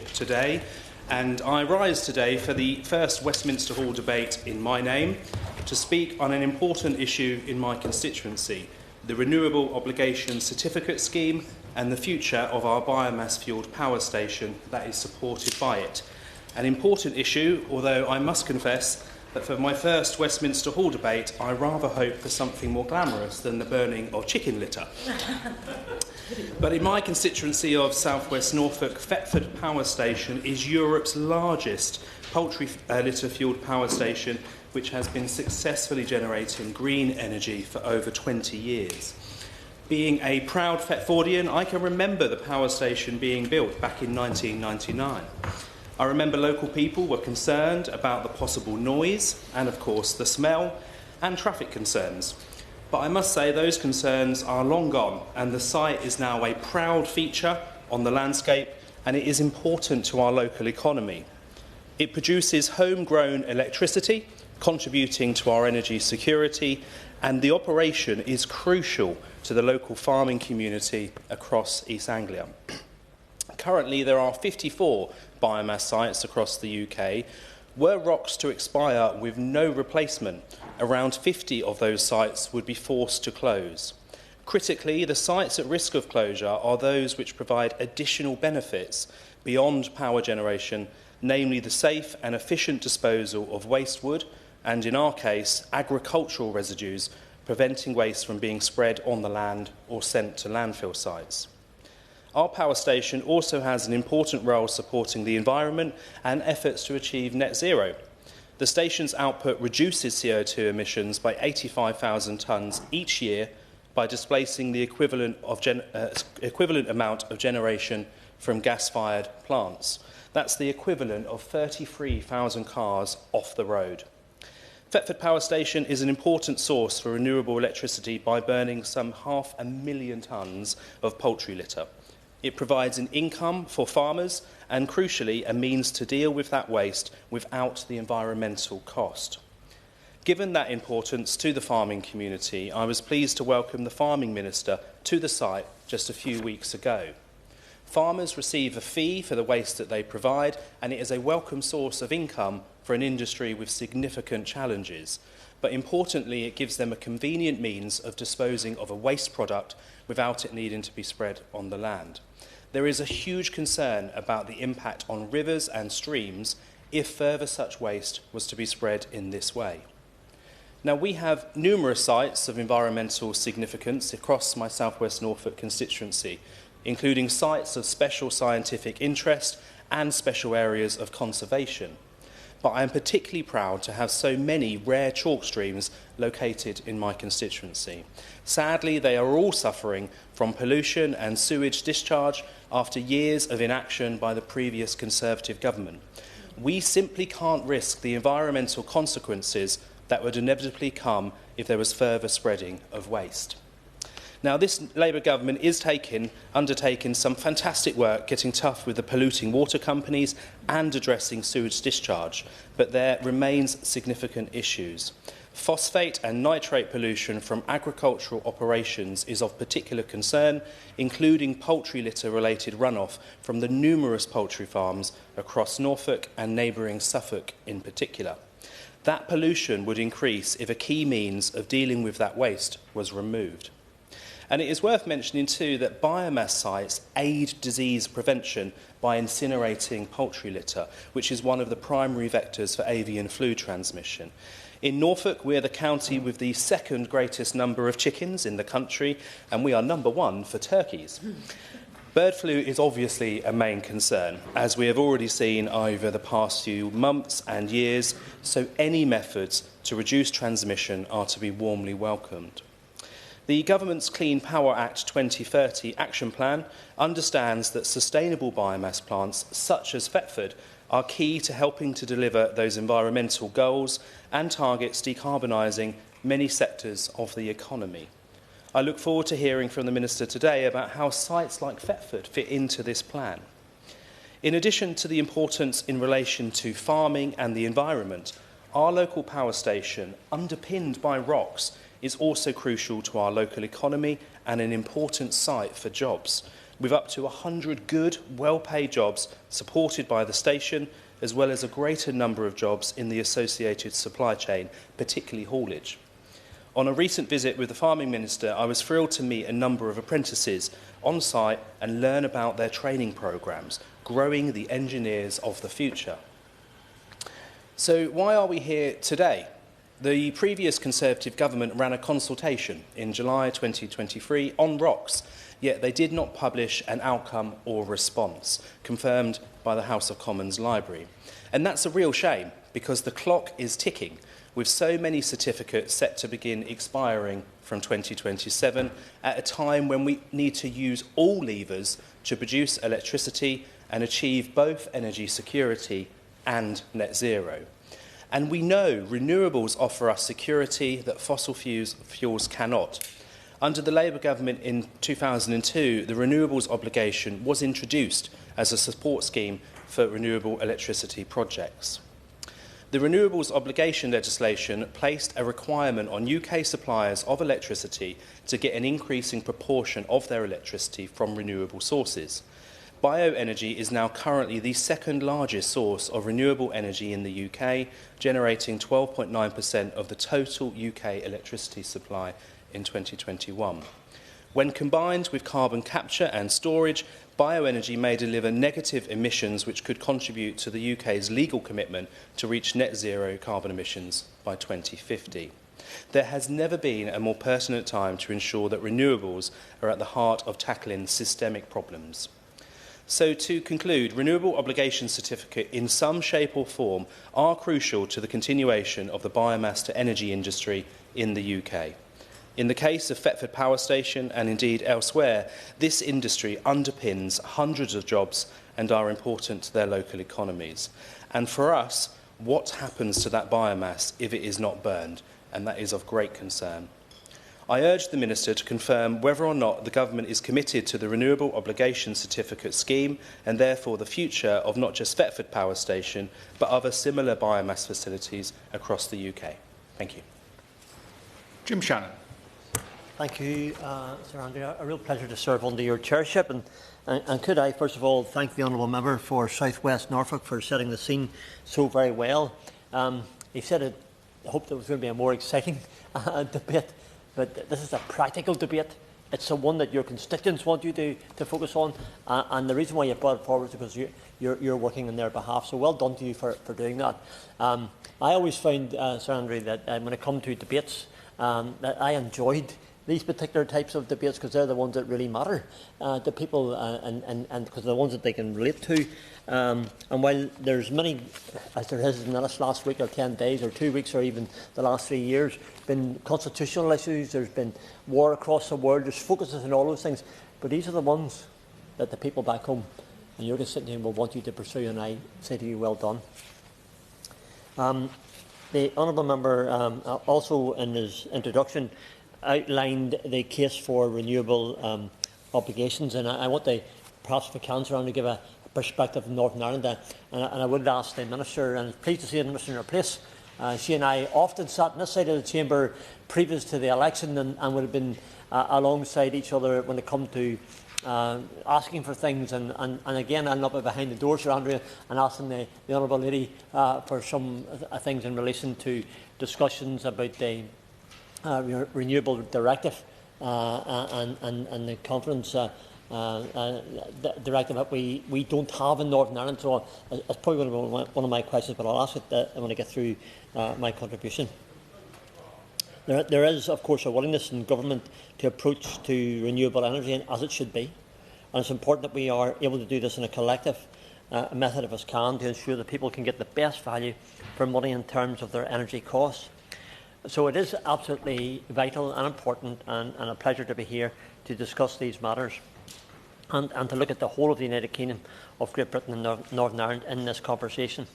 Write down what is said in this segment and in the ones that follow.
today, and I rise today for the first Westminster Hall debate in my name to speak on an important issue in my constituency, the Renewable Obligation Certificate scheme and the future of our biomass-fuelled power station that is supported by it. An important issue, although I must confess that for my first Westminster Hall debate, I rather hope for something more glamorous than the burning of chicken litter. But in my constituency of South West Norfolk, Thetford Power Station is Europe's largest poultry litter-fuelled power station, which has been successfully generating green energy for over 20 years. Being a proud Thetfordian, I can remember the power station being built back in 1999. I remember local people were concerned about the possible noise and, of course, the smell and traffic concerns. But I must say those concerns are long gone, and the site is now a proud feature on the landscape, and it is important to our local economy. It produces homegrown electricity, contributing to our energy security, and the operation is crucial to the local farming community across East Anglia. Currently, there are 54 biomass sites across the UK. Were ROCs to expire with no replacement, around 50 of those sites would be forced to close. Critically, the sites at risk of closure are those which provide additional benefits beyond power generation, namely the safe and efficient disposal of waste wood and, in our case, agricultural residues, preventing waste from being spread on the land or sent to landfill sites. Our power station also has an important role supporting the environment and efforts to achieve net zero. The station's output reduces CO2 emissions by 85,000 tonnes each year by displacing the equivalent amount of generation from gas-fired plants. That's the equivalent of 33,000 cars off the road. Thetford Power Station is an important source for renewable electricity by burning some 500,000 tonnes of poultry litter. It provides an income for farmers and, crucially, a means to deal with that waste without the environmental cost. Given that importance to the farming community, I was pleased to welcome the Farming Minister to the site just a few weeks ago. Farmers receive a fee for the waste that they provide, and it is a welcome source of income for an industry with significant challenges. But importantly, it gives them a convenient means of disposing of a waste product without it needing to be spread on the land. There is a huge concern about the impact on rivers and streams if further such waste was to be spread in this way. Now, we have numerous sites of environmental significance across my South West Norfolk constituency, including sites of special scientific interest and special areas of conservation. But I am particularly proud to have so many rare chalk streams located in my constituency. Sadly, they are all suffering from pollution and sewage discharge after years of inaction by the previous Conservative government. We simply can't risk the environmental consequences that would inevitably come if there was further spreading of waste. Now, this Labour government is undertaking some fantastic work getting tough with the polluting water companies and addressing sewage discharge, but there remains significant issues. Phosphate and nitrate pollution from agricultural operations is of particular concern, including poultry litter-related runoff from the numerous poultry farms across Norfolk and neighbouring Suffolk in particular. That pollution would increase if a key means of dealing with that waste was removed. And it is worth mentioning too that biomass sites aid disease prevention by incinerating poultry litter, which is one of the primary vectors for avian flu transmission. In Norfolk, we are the county with the second greatest number of chickens in the country, and we are number one for turkeys. Bird flu is obviously a main concern, as we have already seen over the past few months and years, so any methods to reduce transmission are to be warmly welcomed. The Government's Clean Power Act 2030 Action Plan understands that sustainable biomass plants, such as Thetford, are key to helping to deliver those environmental goals and targets decarbonising many sectors of the economy. I look forward to hearing from the Minister today about how sites like Thetford fit into this plan. In addition to the importance in relation to farming and the environment, our local power station, underpinned by ROCs, is also crucial to our local economy and an important site for jobs. with up to 100 good, well-paid jobs supported by the station, as well as a greater number of jobs in the associated supply chain, particularly haulage. On a recent visit with the Farming Minister, I was thrilled to meet a number of apprentices on site and learn about their training programmes, growing the engineers of the future. So why are we here today? The previous Conservative government ran a consultation in July 2023 on ROCs, yet they did not publish an outcome or response, confirmed by the House of Commons Library. And that's a real shame, because the clock is ticking, with so many certificates set to begin expiring from 2027 at a time when we need to use all levers to produce electricity and achieve both energy security and net zero. And we know renewables offer us security that fossil fuels cannot. Under the Labour government in 2002, the Renewables Obligation was introduced as a support scheme for renewable electricity projects. The Renewables Obligation legislation placed a requirement on UK suppliers of electricity to get an increasing proportion of their electricity from renewable sources. Bioenergy is now currently the second largest source of renewable energy in the UK, generating 12.9% of the total UK electricity supply in 2021. When combined with carbon capture and storage, bioenergy may deliver negative emissions which could contribute to the UK's legal commitment to reach net zero carbon emissions by 2050. There has never been a more pertinent time to ensure that renewables are at the heart of tackling systemic problems. So to conclude, Renewable Obligation Certificate in some shape or form are crucial to the continuation of the biomass to energy industry in the UK. In the case of Thetford Power Station and indeed elsewhere, this industry underpins hundreds of jobs and are important to their local economies. And for us, what happens to that biomass if it is not burned? And that is of great concern. I urge the Minister to confirm whether or not the Government is committed to the Renewable Obligation Certificate scheme and therefore the future of not just Thetford Power Station but other similar biomass facilities across the UK. Thank you. Jim Shannon. Thank you, Sir Andrew. A real pleasure to serve under your chairship. And could I, first of all, thank the Honourable Member for South West Norfolk for setting the scene so very well. He said it, I hoped it was going to be a more exciting debate, but this is a practical debate. It's the one that your constituents want you to focus on, and the reason why you brought it forward is because you're working on their behalf. So well done to you for doing that. I always found, Sir Andrew, that when it comes to debates, that I enjoyed these particular types of debates because they're the ones that really matter to people and because they're the ones that they can relate to. And while there's many, as there is in the last week or 10 days or 2 weeks or even the last 3 years, been constitutional issues, there's been war across the world, there's focuses on all those things, but these are the ones that the people back home and your constituents will want you to pursue, and I say to you, well done. The Honourable Member also in his introduction outlined the case for renewable obligations, and I want to, perhaps if I can, Sir Andrew, give a perspective of Northern Ireland, and I would ask the Minister, and pleased to see the Minister in her place. She and I often sat on this side of the chamber previous to the election and would have been alongside each other when it come to asking for things, and again I'll not be behind the door, Sir Andrew, and asking the Honourable Lady for some things in relation to discussions about the Renewable Directive and the conference directive that we don't have in Northern Ireland. So it's probably going to be one of my questions, but I'll ask it when I get through my contribution. There is, of course, a willingness in government to approach to renewable energy as it should be, and it's important that we are able to do this in a collective method if us can, to ensure that people can get the best value for money in terms of their energy costs. So it is absolutely vital and important, and a pleasure to be here to discuss these matters and to look at the whole of the United Kingdom of Great Britain and Northern Ireland in this conversation.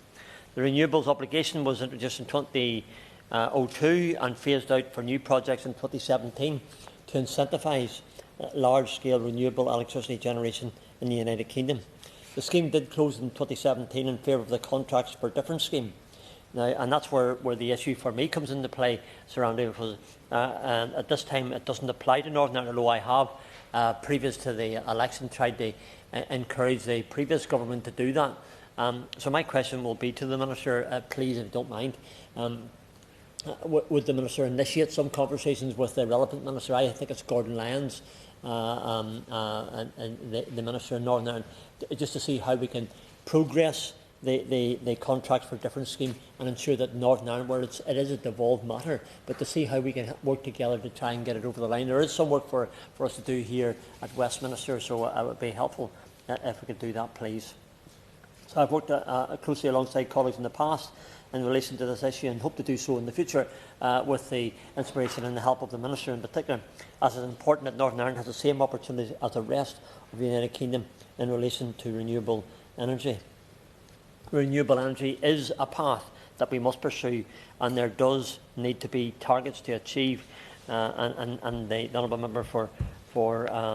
The Renewables Obligation was introduced in 2002 and phased out for new projects in 2017 to incentivise large-scale renewable electricity generation in the United Kingdom. The scheme did close in 2017 in favour of the Contracts for Difference scheme. Now, and that's where the issue for me comes into play, Sir Andrew, because at this time it doesn't apply to Northern Ireland, although I have previous to the election, tried to encourage the previous government to do that. So my question will be to the Minister, please, if you don't mind, would the Minister initiate some conversations with the relevant Minister? I think it's Gordon Lyons, and the Minister in Northern Ireland, just to see how we can progress the contracts for different schemes and ensure that Northern Ireland, where it is a devolved matter, but to see how we can work together to try and get it over the line. There is some work for us to do here at Westminster, so it would be helpful if we could do that, please. So I've worked closely alongside colleagues in the past in relation to this issue and hope to do so in the future with the inspiration and the help of the Minister in particular, as it's important that Northern Ireland has the same opportunities as the rest of the United Kingdom in relation to renewable energy. Renewable energy is a path that we must pursue, and there does need to be targets to achieve, and the Honourable Member for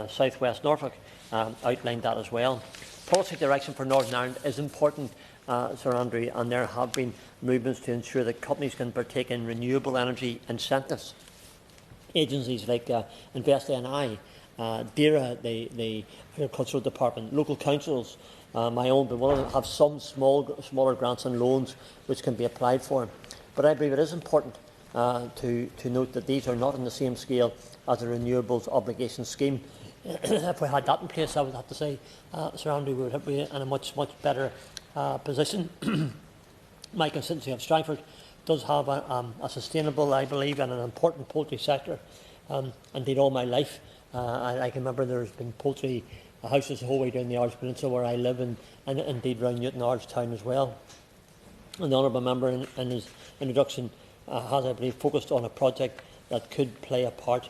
South West Norfolk outlined that as well. Policy direction for Northern Ireland is important, Sir Andrew, and there have been movements to ensure that companies can partake in renewable energy incentives. Agencies like InvestNI, DERA, the Agricultural Department, local councils, my own, but will have some smaller grants and loans which can be applied for. But I believe it is important to note that these are not on the same scale as the Renewables Obligation Scheme. If we had that in place, I would have to say, Sir Andrew, we would be in a much better position. My constituency of Strangford does have a sustainable, I believe, and an important poultry sector. Indeed, all my life, I can remember there's been poultry houses the whole way down the Irish Peninsula where I live, and indeed around Newton Ards town as well. And the Honourable Member in his introduction has, I believe, focused on a project that could play a part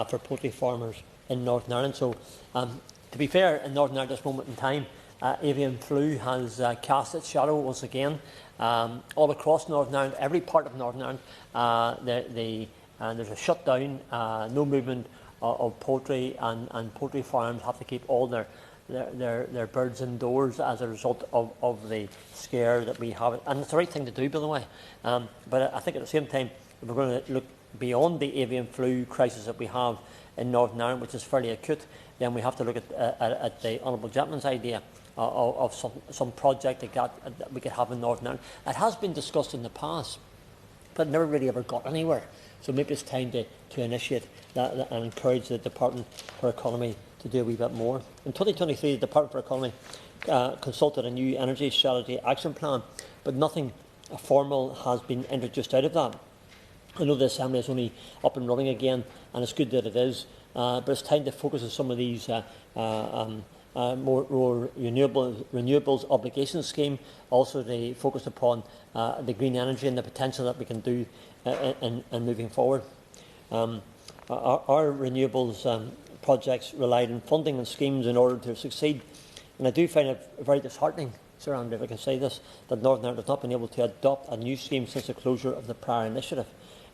for poultry farmers in Northern Ireland. So, to be fair, in Northern Ireland at this moment in time, avian flu has cast its shadow once again all across Northern Ireland, every part of Northern Ireland. There's a shutdown, no movement of poultry, and poultry farms have to keep all their birds indoors as a result of the scare that we have. And it's the right thing to do, by the way. But I think at the same time, if we're going to look beyond the avian flu crisis that we have in Northern Ireland, which is fairly acute, then we have to look at the Honourable Gentleman's idea of some project that we could have in Northern Ireland. It has been discussed in the past, but never really ever got anywhere. So maybe it's time to initiate that and encourage the Department for Economy to do a wee bit more. In 2023, the Department for Economy consulted a new energy strategy action plan, but nothing formal has been introduced out of that. I know the Assembly is only up and running again, and it's good that it is, but it's time to focus on some of these more renewables obligation scheme. Also, they focus upon the green energy and the potential that we can do in moving forward. Our renewables projects relied on funding and schemes in order to succeed, and I do find it very disheartening, Sir Andrew, if I can say this, that Northern Ireland has not been able to adopt a new scheme since the closure of the prior initiative.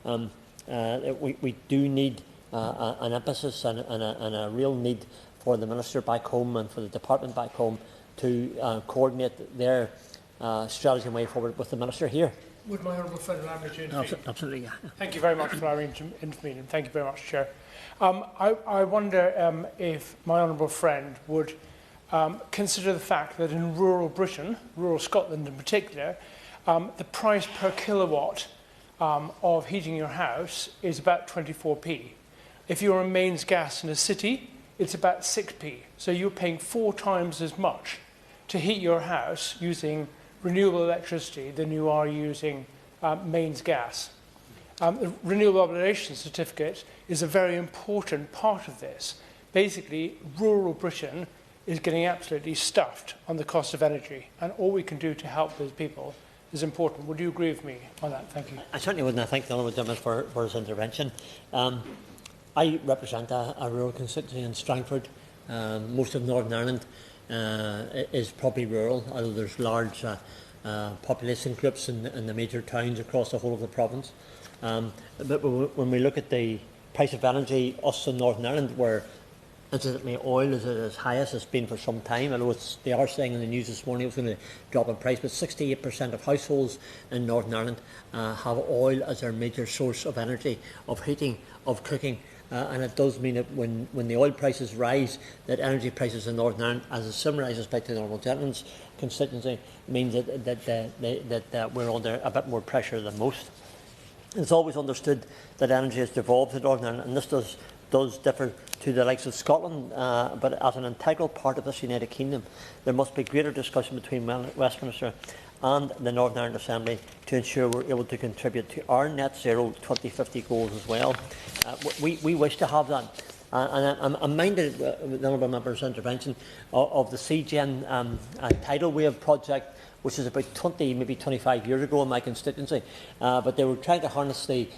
We do need an emphasis and a real need for the Minister back home and for the Department back home to coordinate their strategy and way forward with the Minister here. Would my honourable friend allow me to intervene? Absolutely, yeah. Thank you very much for allowing me to intervene, and thank you very much, Chair. I wonder if my honourable friend would consider the fact that in rural Britain, rural Scotland in particular, the price per kilowatt of heating your house is about 24p. If you're on mains gas in a city, it's about 6p. So you're paying 4 times as much to heat your house using renewable electricity than you are using mains gas. The Renewable Obligation Certificate is a very important part of this. Basically, rural Britain is getting absolutely stuffed on the cost of energy, and all we can do to help those people is important. Would you agree with me on that? Thank you. I certainly would, and I thank the Honourable Gentleman for his intervention. I represent a rural constituency in Strangford. Most of Northern Ireland is probably rural, although there's large population groups in the major towns across the whole of the province. But when we look at the price of energy, us in Northern Ireland, where incidentally oil is at its highest it's been for some time. I know they are saying in the news this morning it's going to drop in price, but 68% of households in Northern Ireland have oil as their major source of energy, of heating, of cooking. and it does mean that when the oil prices rise, that energy prices in Northern Ireland, as a similar I suspect to the Honourable Gentleman's constituency, means that we're under a bit more pressure than most. It's always understood that energy has devolved in Northern Ireland, and this does differ to the likes of Scotland, but as an integral part of this United Kingdom, there must be greater discussion between Westminster and the Northern Ireland Assembly to ensure we're able to contribute to our net zero 2050 goals as well. We wish to have that. And I'm minded, with the Honourable Member's intervention, of the CGen tidal wave project, which is about 20, maybe 25 years ago in my constituency. But they were trying to harness the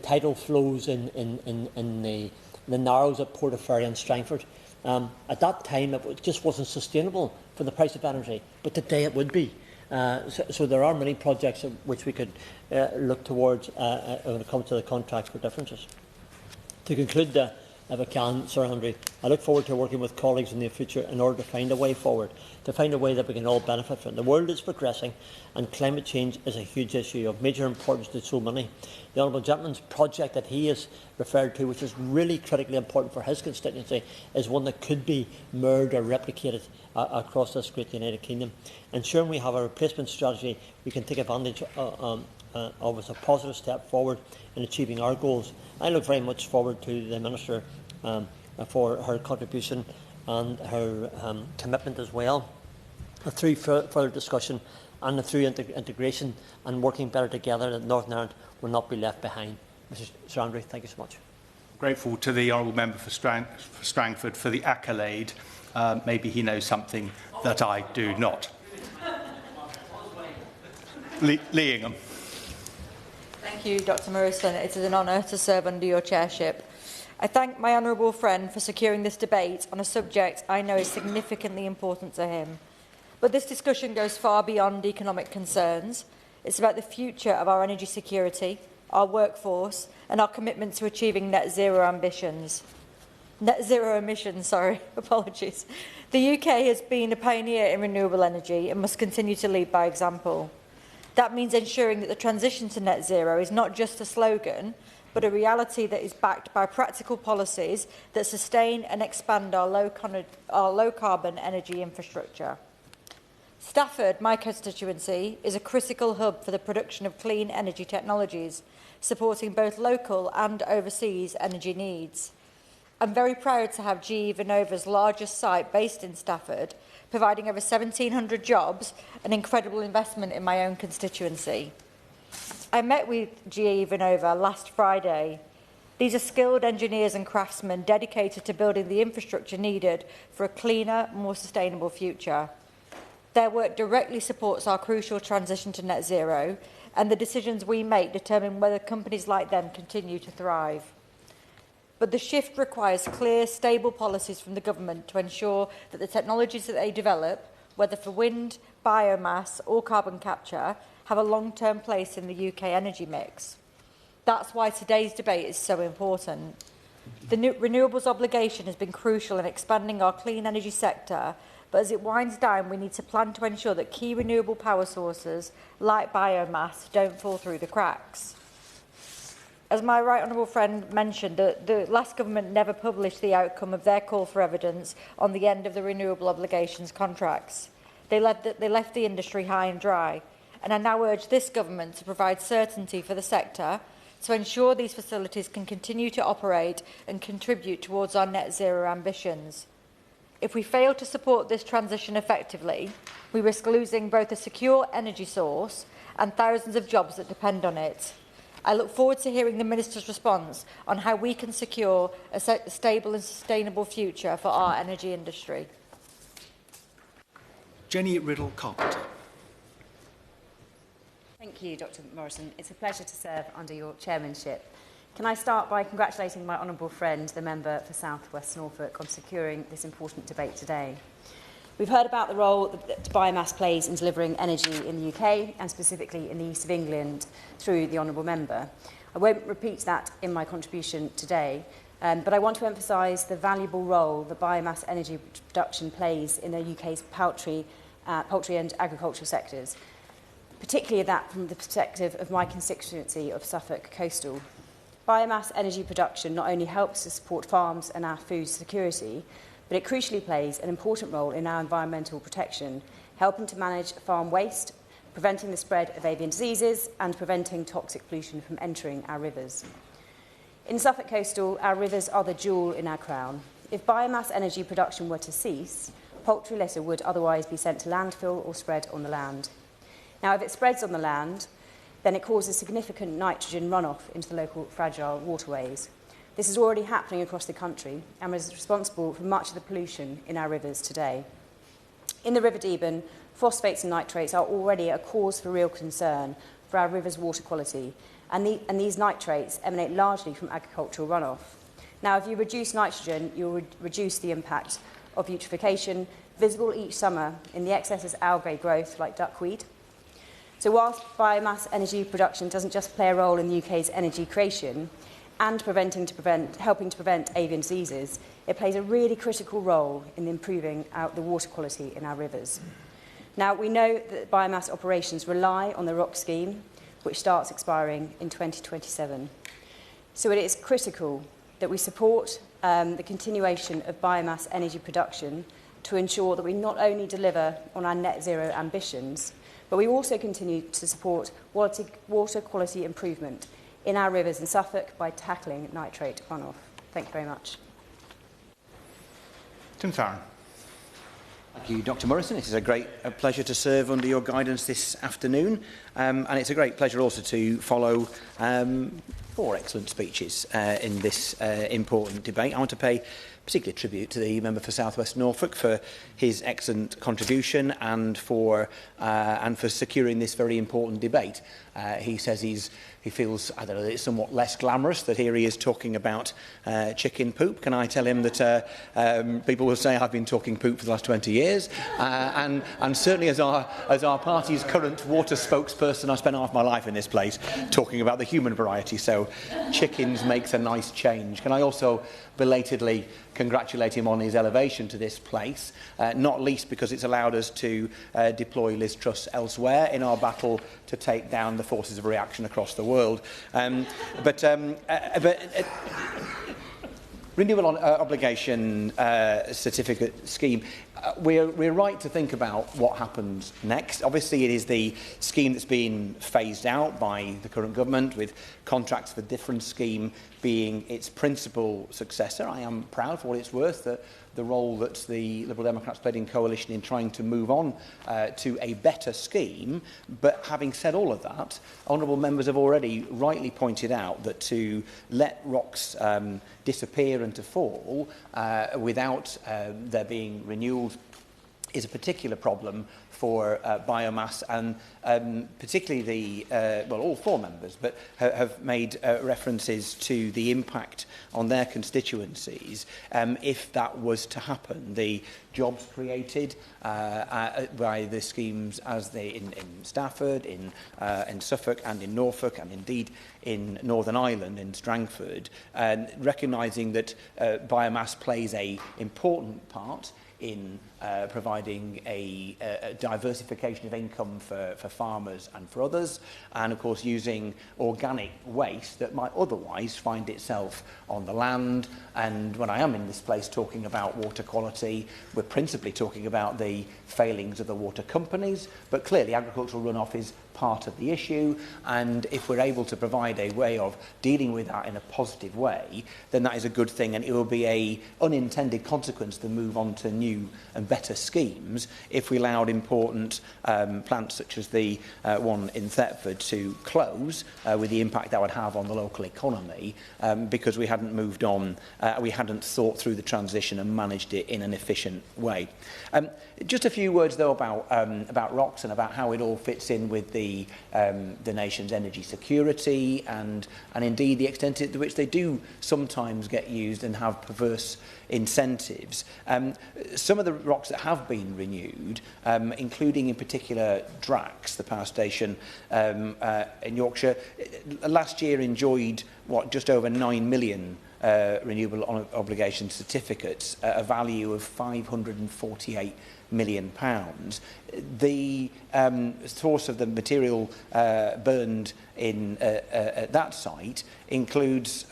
tidal flows in the Narrows at Portaferry and Strangford. At that time, it just wasn't sustainable for the price of energy, but today it would be. So there are many projects which we could look towards when it comes to the contracts for differences. To conclude, if I can, Sir Andrew, I look forward to working with colleagues in the future in order to find a way forward, to find a way that we can all benefit from. The world is progressing, and climate change is a huge issue of major importance to so many. The Honourable Gentleman's project that he has referred to, which is really critically important for his constituency, is one that could be mirrored or replicated across this great United Kingdom. Ensuring we have a replacement strategy we can take advantage of as a positive step forward in achieving our goals. I look very much forward to the Minister for her contribution and her commitment as well, through further discussion and through integration and working better together, that Northern Ireland will not be left behind. Sir Andrew, thank you so much. Grateful to the Honourable Member for Strangford for the accolade. Maybe he knows something that I do not. Lee Ingham. Thank you, Dr Morrison. It is an honour to serve under your chairship. I thank my honourable friend for securing this debate on a subject I know is significantly important to him. But this discussion goes far beyond economic concerns. It's about the future of our energy security, our workforce, and our commitment to achieving net zero emissions. Apologies. The UK has been a pioneer in renewable energy and must continue to lead by example. That means ensuring that the transition to net zero is not just a slogan, but a reality that is backed by practical policies that sustain and expand our low-carbon energy infrastructure. Stafford, my constituency, is a critical hub for the production of clean energy technologies, supporting both local and overseas energy needs. I'm very proud to have GE Vernova's largest site based in Stafford, providing over 1,700 jobs, an incredible investment in my own constituency. I met with GE Vernova last Friday. These are skilled engineers and craftsmen dedicated to building the infrastructure needed for a cleaner, more sustainable future. Their work directly supports our crucial transition to net zero, and the decisions we make determine whether companies like them continue to thrive. But the shift requires clear, stable policies from the government to ensure that the technologies that they develop, whether for wind, biomass or carbon capture, have a long-term place in the UK energy mix. That's why today's debate is so important. The renewables obligation has been crucial in expanding our clean energy sector, but as it winds down, we need to plan to ensure that key renewable power sources, like biomass, don't fall through the cracks. As my right honourable friend mentioned, the last government never published the outcome of their call for evidence on the end of the renewable obligations contracts. They left the industry high and dry, and I now urge this government to provide certainty for the sector to ensure these facilities can continue to operate and contribute towards our net zero ambitions. If we fail to support this transition effectively, we risk losing both a secure energy source and thousands of jobs that depend on it. I look forward to hearing the Minister's response on how we can secure a stable and sustainable future for our energy industry. Jenny Riddle-Carpenter. Thank you, Dr Morrison. It's a pleasure to serve under your chairmanship. Can I start by congratulating my honourable friend, the member for South West Norfolk, on securing this important debate today. We've heard about the role that biomass plays in delivering energy in the UK and specifically in the east of England through the honourable member. I won't repeat that in my contribution today, but I want to emphasise the valuable role that biomass energy production plays in the UK's poultry and agricultural sectors, particularly that from the perspective of my constituency of Suffolk Coastal. Biomass energy production not only helps to support farms and our food security, but it crucially plays an important role in our environmental protection, helping to manage farm waste, preventing the spread of avian diseases and preventing toxic pollution from entering our rivers. In Suffolk Coastal, our rivers are the jewel in our crown. If biomass energy production were to cease, poultry litter would otherwise be sent to landfill or spread on the land. Now, if it spreads on the land, then it causes significant nitrogen runoff into the local fragile waterways. This is already happening across the country and is responsible for much of the pollution in our rivers today. In the River Deben, phosphates and nitrates are already a cause for real concern for our rivers' water quality, and these nitrates emanate largely from agricultural runoff. Now, if you reduce nitrogen, you'll reduce the impact of eutrophication, visible each summer in the excess of algae growth like duckweed. So whilst biomass energy production doesn't just play a role in the UK's energy creation and helping to prevent avian diseases, it plays a really critical role in improving the water quality in our rivers. Now, we know that biomass operations rely on the ROC scheme, which starts expiring in 2027. So it is critical that we support the continuation of biomass energy production to ensure that we not only deliver on our net zero ambitions, but we also continue to support water quality improvement in our rivers in Suffolk by tackling nitrate runoff. Thank you very much. Tim Farron. Thank you, Dr Morrison. It is a great pleasure to serve under your guidance this afternoon, and it's a great pleasure also to follow 4 excellent speeches in this important debate. I want to pay particular tribute to the member for South West Norfolk for his excellent contribution and for securing this very important debate. He says he feels, I don't know, it's somewhat less glamorous that here he is talking about chicken poop. Can I tell him that people will say I've been talking poop for the last 20 years, and certainly as our party's current water spokesperson, I spent half my life in this place talking about the human variety. So chickens makes a nice change. Can I also belatedly congratulate him on his elevation to this place, not least because it's allowed us to deploy Liz Truss elsewhere in our battle to take down the forces of reaction across the world. Renewable Obligation Certificate scheme, we're right to think about what happens next. Obviously, it is the scheme that's been phased out by the current government, with contracts for different scheme being its principal successor. I am proud, for what it's worth, that the role that the Liberal Democrats played in coalition in trying to move on to a better scheme. But having said all of that, honourable members have already rightly pointed out that to let rocks disappear and to fall without there being renewals is a particular problem for biomass, and particularly all 4 members, but have made references to the impact on their constituencies if that was to happen. The jobs created by the schemes as they in Stafford, in Suffolk and in Norfolk, and indeed in Northern Ireland, in Strangford, recognising that biomass plays an important part in providing a diversification of income for farmers and for others, and of course using organic waste that might otherwise find itself on the land. And when I am in this place talking about water quality, we're principally talking about the failings of the water companies, but clearly agricultural runoff is part of the issue, and if we're able to provide a way of dealing with that in a positive way, then that is a good thing, and it will be a unintended consequence to move on to new and better schemes if we allowed important plants such as the one in Thetford to close, with the impact that would have on the local economy, because we hadn't moved on, we hadn't thought through the transition and managed it in an efficient way. Just a few words though about ROCs and about how it all fits in with the nation's energy security, and indeed the extent to which they do sometimes get used and have perverse incentives. Some of the ROCs that have been renewed, including in particular Drax, the power station in Yorkshire, last year enjoyed just over 9 million renewable obligation certificates at a value of £548 million. The source of the material burned in at that site includes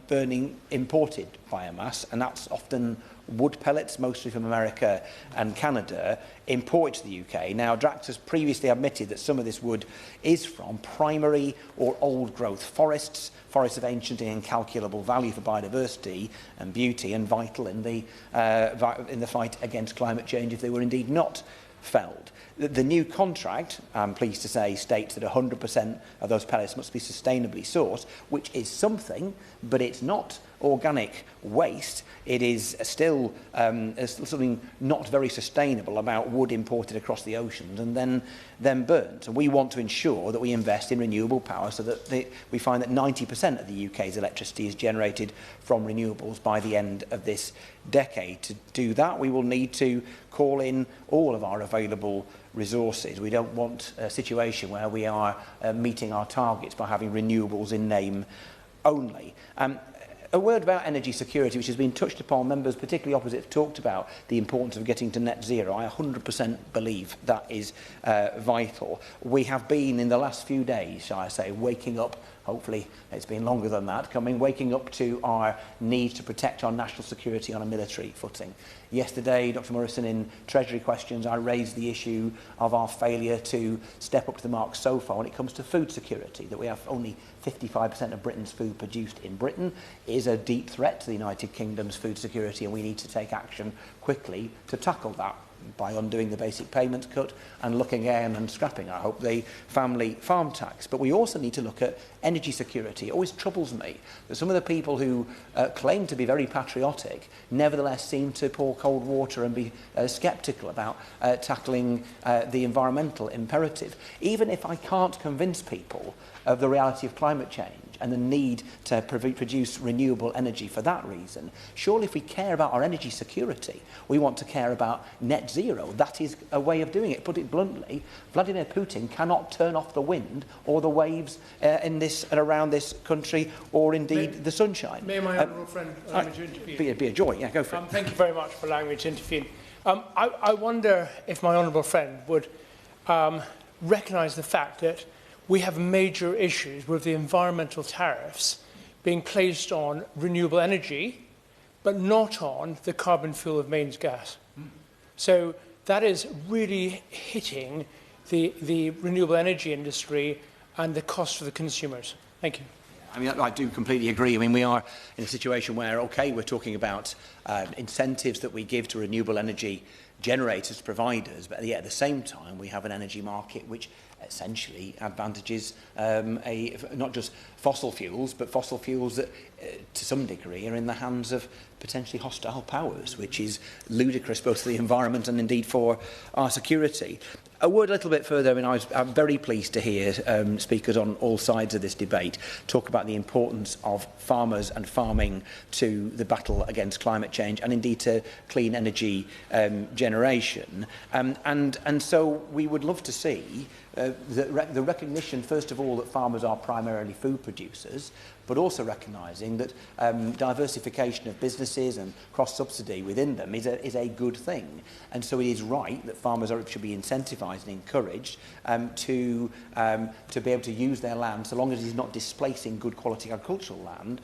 burning imported biomass, and that's often wood pellets, mostly from America and Canada, imported to the UK. Now, Drax has previously admitted that some of this wood is from primary or old-growth forests, forests of ancient and incalculable value for biodiversity and beauty, and vital in the fight against climate change if they were indeed not felled. The new contract, I'm pleased to say, states that 100% of those pellets must be sustainably sourced, which is something, but it's not organic waste. It is still something not very sustainable about wood imported across the oceans and then burnt. And we want to ensure that we invest in renewable power so that we find that 90% of the UK's electricity is generated from renewables by the end of this decade. To do that, we will need to call in all of our available resources. We don't want a situation where we are meeting our targets by having renewables in name only. A word about energy security, which has been touched upon. Members, particularly opposite, have talked about the importance of getting to net zero. I 100% believe that is vital. We have been, in the last few days, shall I say, waking up, hopefully it's been longer than that, waking up to our need to protect our national security on a military footing. Yesterday, Dr Morrison, in Treasury questions, I raised the issue of our failure to step up to the mark so far when it comes to food security, that we have only 55% of Britain's food produced in Britain is a deep threat to the United Kingdom's food security, and we need to take action quickly to tackle that by undoing the basic payments cut and looking again and scrapping, I hope, the family farm tax. But we also need to look at energy security. It always troubles me that some of the people who claim to be very patriotic nevertheless seem to pour cold water and be sceptical about tackling the environmental imperative. Even if I can't convince people of the reality of climate change and the need to produce renewable energy for that reason, surely if we care about our energy security, we want to care about net zero. That is a way of doing it. Put it bluntly, Vladimir Putin cannot turn off the wind or the waves in this and around this country, or indeed the sunshine. May my honourable friend allow me to intervene? It'd be a joy, yeah, go for it. Thank you very much for allowing me to intervene. I wonder if my honourable friend would recognise the fact that we have major issues with the environmental tariffs being placed on renewable energy, but not on the carbon fuel of mains gas. So that is really hitting the renewable energy industry and the cost for the consumers. Thank you. I mean, I do completely agree. I mean, we are in a situation where, OK, we're talking about incentives that we give to renewable energy generators, providers, but at the same time, we have an energy market which essentially advantages not just fossil fuels, but fossil fuels that, to some degree, are in the hands of potentially hostile powers, which is ludicrous both for the environment and indeed for our security. A word a little bit further. I mean, I'm very pleased to hear speakers on all sides of this debate talk about the importance of farmers and farming to the battle against climate change and indeed to clean energy generation. And so we would love to see the recognition, first of all, that farmers are primarily food producers, but also recognising that diversification of businesses and cross-subsidy within them is a good thing. And so it is right that farmers should be incentivised and encouraged to be able to use their land, so long as it is not displacing good quality agricultural land,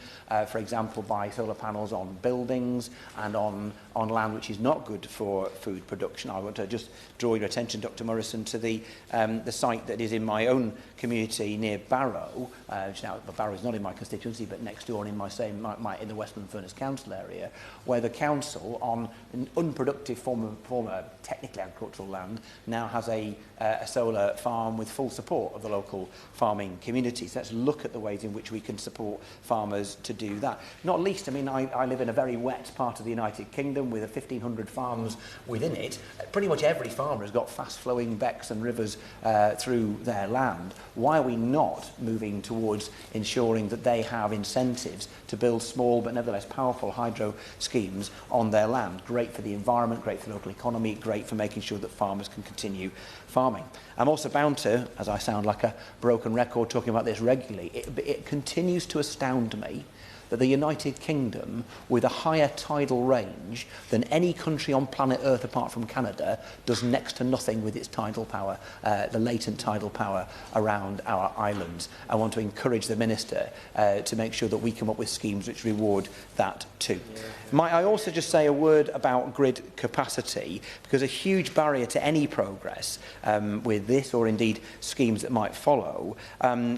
for example, by solar panels on buildings and on land which is not good for food production. I want to just draw your attention, Dr Morrison, to the site that is in my own community near Barrow, which now Barrow is not in my constituency, but next door in in the Westminster Council area, where the council, on an unproductive former technically agricultural land, now has a solar farm with full support of the local farming communities. Let's look at the ways in which we can support farmers to do that. Not least, I mean, I live in a very wet part of the United Kingdom with 1,500 farms within it. Pretty much every farmer has got fast-flowing becks and rivers through their land. Why are we not moving towards ensuring that they have incentives to build small but nevertheless powerful hydro schemes on their land? Great for the environment, great for the local economy, great for making sure that farmers can continue farming. I'm also bound to, as I sound like a broken record talking about this regularly, it continues to astound me that the United Kingdom, with a higher tidal range than any country on planet Earth apart from Canada, does next to nothing with its tidal power, the latent tidal power around our islands. I want to encourage the Minister to make sure that we come up with schemes which reward that too. Might I also just say a word about grid capacity, because a huge barrier to any progress with this, or indeed schemes that might follow,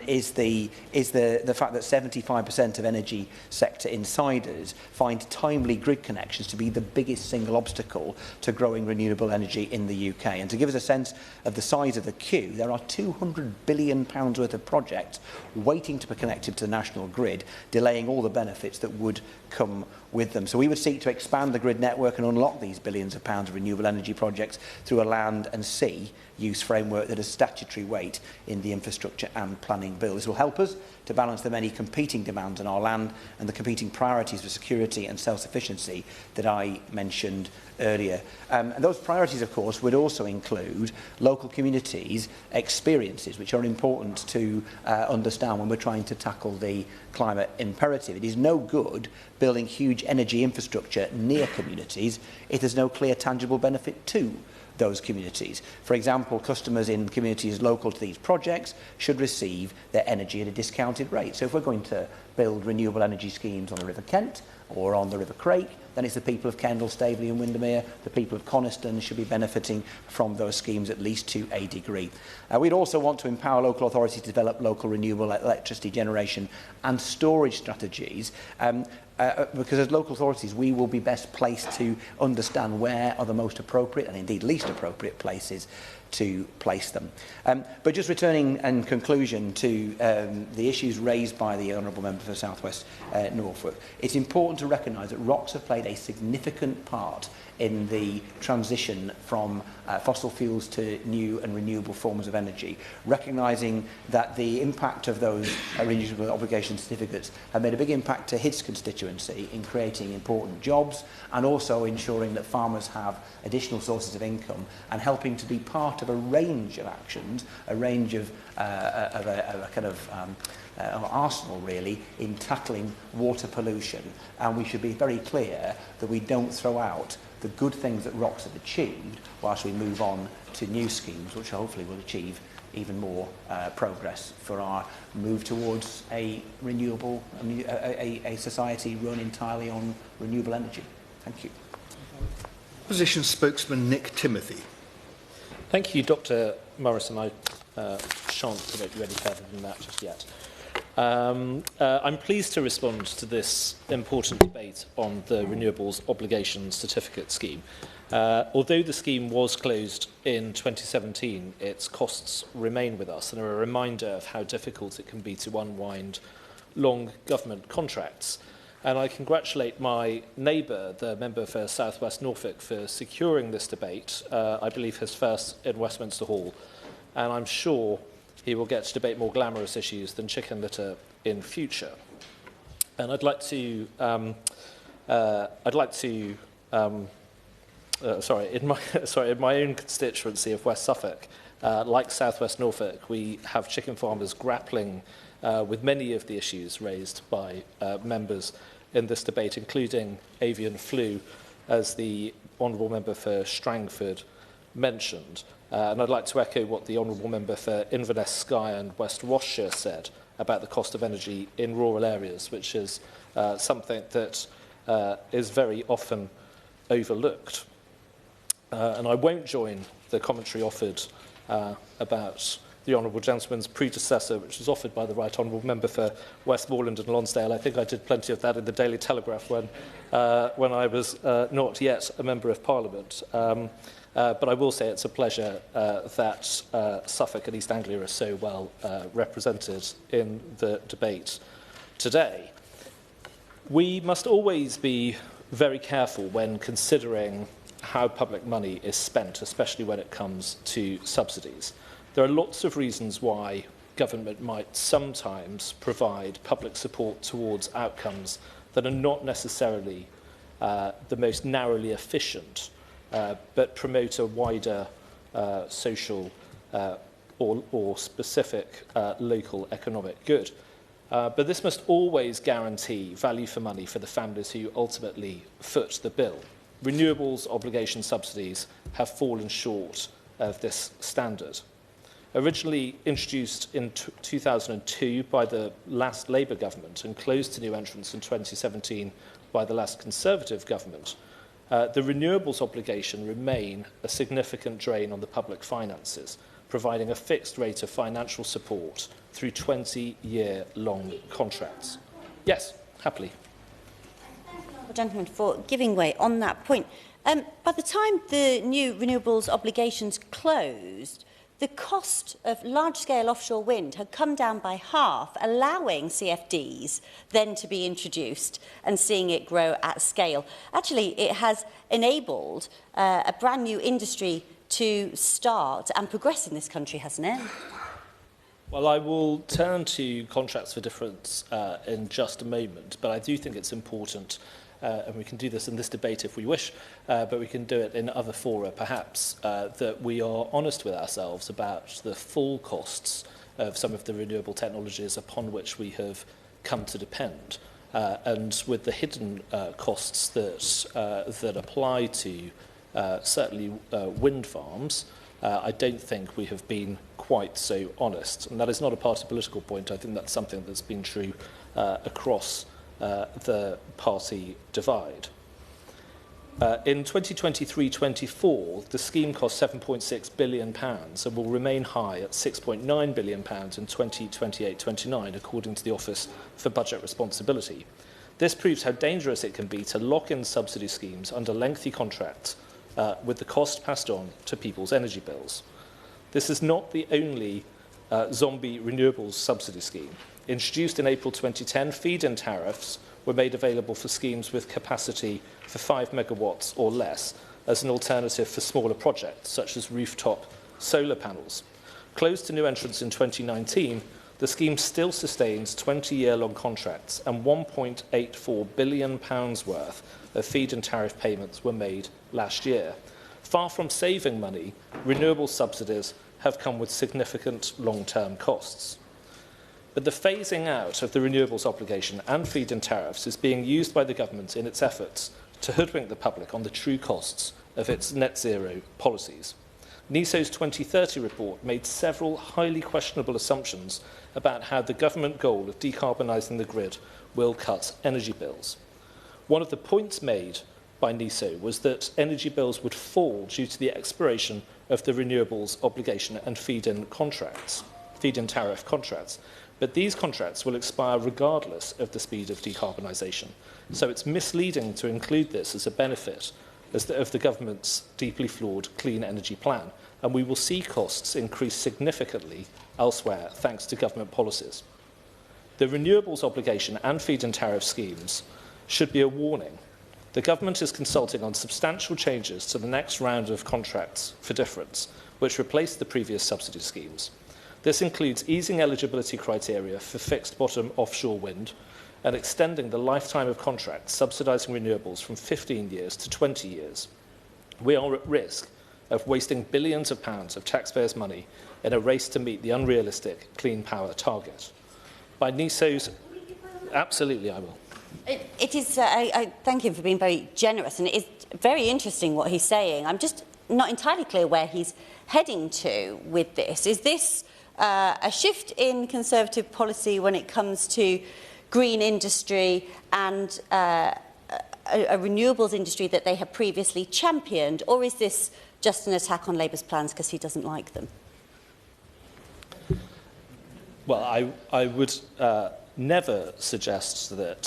is the fact that 75% of energy sector insiders find timely grid connections to be the biggest single obstacle to growing renewable energy in the UK. And to give us a sense of the size of the queue, there are £200 billion worth of projects waiting to be connected to the national grid, delaying all the benefits that would come with them. So we would seek to expand the grid network and unlock these billions of pounds of renewable energy projects through a land and sea use framework that has statutory weight in the infrastructure and planning bill. This will help us to balance the many competing demands on our land and the competing priorities for security and self-sufficiency that I mentioned earlier. And those priorities, of course, would also include local communities' experiences, which are important to understand when we're trying to tackle the climate imperative. It is no good building huge energy infrastructure near communities if there's no clear, tangible benefit to those communities. For example, customers in communities local to these projects should receive their energy at a discounted rate. So if we're going to build renewable energy schemes on the River Kent or on the River Crake, then it's the people of Kendal, Staveley and Windermere, the people of Coniston should be benefiting from those schemes at least to a degree. We'd also want to empower local authorities to develop local renewable electricity generation and storage strategies, because as local authorities we will be best placed to understand where are the most appropriate and indeed least appropriate places to place them. But just returning in conclusion to the issues raised by the Honourable Member for South West Norfolk, it's important to recognise that ROCs have played a significant part in the transition from fossil fuels to new and renewable forms of energy, recognising that the impact of those renewable obligation certificates have made a big impact to his constituency in creating important jobs and also ensuring that farmers have additional sources of income and helping to be part of a range of actions, a range of a kind of arsenal really in tackling water pollution. And we should be very clear that we don't throw out the good things that ROCs have achieved whilst we move on to new schemes which hopefully will achieve even more progress for our move towards a renewable, a society run entirely on renewable energy. Thank you. Opposition spokesman Nick Timothy. Thank you, Dr. Morrison. I shan't promote you any further than that just yet. I'm pleased to respond to this important debate on the Renewables Obligation Certificate scheme. Although the scheme was closed in 2017, its costs remain with us and are a reminder of how difficult it can be to unwind long government contracts. And I congratulate my neighbour, the member for South West Norfolk, for securing this debate, I believe his first in Westminster Hall. And I'm sure he will get to debate more glamorous issues than chicken litter in future. And in my own constituency of West Suffolk, like South West Norfolk, we have chicken farmers grappling with many of the issues raised by members in this debate, including avian flu, as the Honourable Member for Strangford mentioned. And I'd like to echo what the Honourable Member for Inverness, Skye and West Rossshire said about the cost of energy in rural areas, which is something that is very often overlooked. And I won't join the commentary offered about the Honourable Gentleman's predecessor, which was offered by the Right Honourable Member for Westmoreland and Lonsdale. I think I did plenty of that in the Daily Telegraph when I was not yet a Member of Parliament. But I will say it's a pleasure that Suffolk and East Anglia are so well represented in the debate today. We must always be very careful when considering how public money is spent, especially when it comes to subsidies. There are lots of reasons why government might sometimes provide public support towards outcomes that are not necessarily the most narrowly efficient, but promote a wider social or specific local economic good. But this must always guarantee value for money for the families who ultimately foot the bill. Renewables obligation subsidies have fallen short of this standard. Originally introduced in 2002 by the last Labour government and closed to new entrants in 2017 by the last Conservative government, the renewables obligation remain a significant drain on the public finances, providing a fixed rate of financial support through 20-year-long contracts. Yes, happily. Well, gentlemen, for giving way on that point. By the time the new renewables obligations closed, the cost of large-scale offshore wind had come down by half, allowing CFDs then to be introduced and seeing it grow at scale. Actually, it has enabled a brand new industry to start and progress in this country, hasn't it? Well, I will turn to contracts for difference in just a moment, but I do think it's important, and we can do this in this debate if we wish, but we can do it in other fora perhaps, that we are honest with ourselves about the full costs of some of the renewable technologies upon which we have come to depend, and with the hidden costs that apply to certainly wind farms. I don't think we have been quite so honest. And that is not a party political point. I think that's something that's been true across the party divide. In 2023-24, the scheme cost £7.6 billion and will remain high at £6.9 billion in 2028-29, according to the Office for Budget Responsibility. This proves how dangerous it can be to lock in subsidy schemes under lengthy contracts with the cost passed on to people's energy bills. This is not the only zombie renewables subsidy scheme. Introduced in April 2010, feed-in tariffs were made available for schemes with capacity for 5 megawatts or less as an alternative for smaller projects, such as rooftop solar panels. Closed to new entrants in 2019, the scheme still sustains 20-year-long contracts, and £1.84 billion worth of feed-in tariff payments were made last year. Far from saving money, renewable subsidies have come with significant long-term costs. But the phasing out of the renewables obligation and feed-in tariffs is being used by the government in its efforts to hoodwink the public on the true costs of its net zero policies. NESO's 2030 report made several highly questionable assumptions about how the government goal of decarbonising the grid will cut energy bills. One of the points made by NESO was that energy bills would fall due to the expiration of the renewables obligation and feed-in tariff contracts. But these contracts will expire regardless of the speed of decarbonisation. So it's misleading to include this as a benefit of the government's deeply flawed clean energy plan. And we will see costs increase significantly elsewhere thanks to government policies. The renewables obligation and feed-in tariff schemes should be a warning. The government is consulting on substantial changes to the next round of contracts for difference, which replace the previous subsidy schemes. This includes easing eligibility criteria for fixed-bottom offshore wind and extending the lifetime of contracts subsidising renewables from 15 years to 20 years. We are at risk of wasting billions of pounds of taxpayers' money in a race to meet the unrealistic clean power target. By NESO's... Absolutely, I will. It is. I thank him for being very generous, and it is very interesting what he's saying. I'm just not entirely clear where he's heading to with this. Is this a shift in Conservative policy when it comes to green industry and a renewables industry that they have previously championed, or is this just an attack on Labour's plans because he doesn't like them? Well, I would never suggest that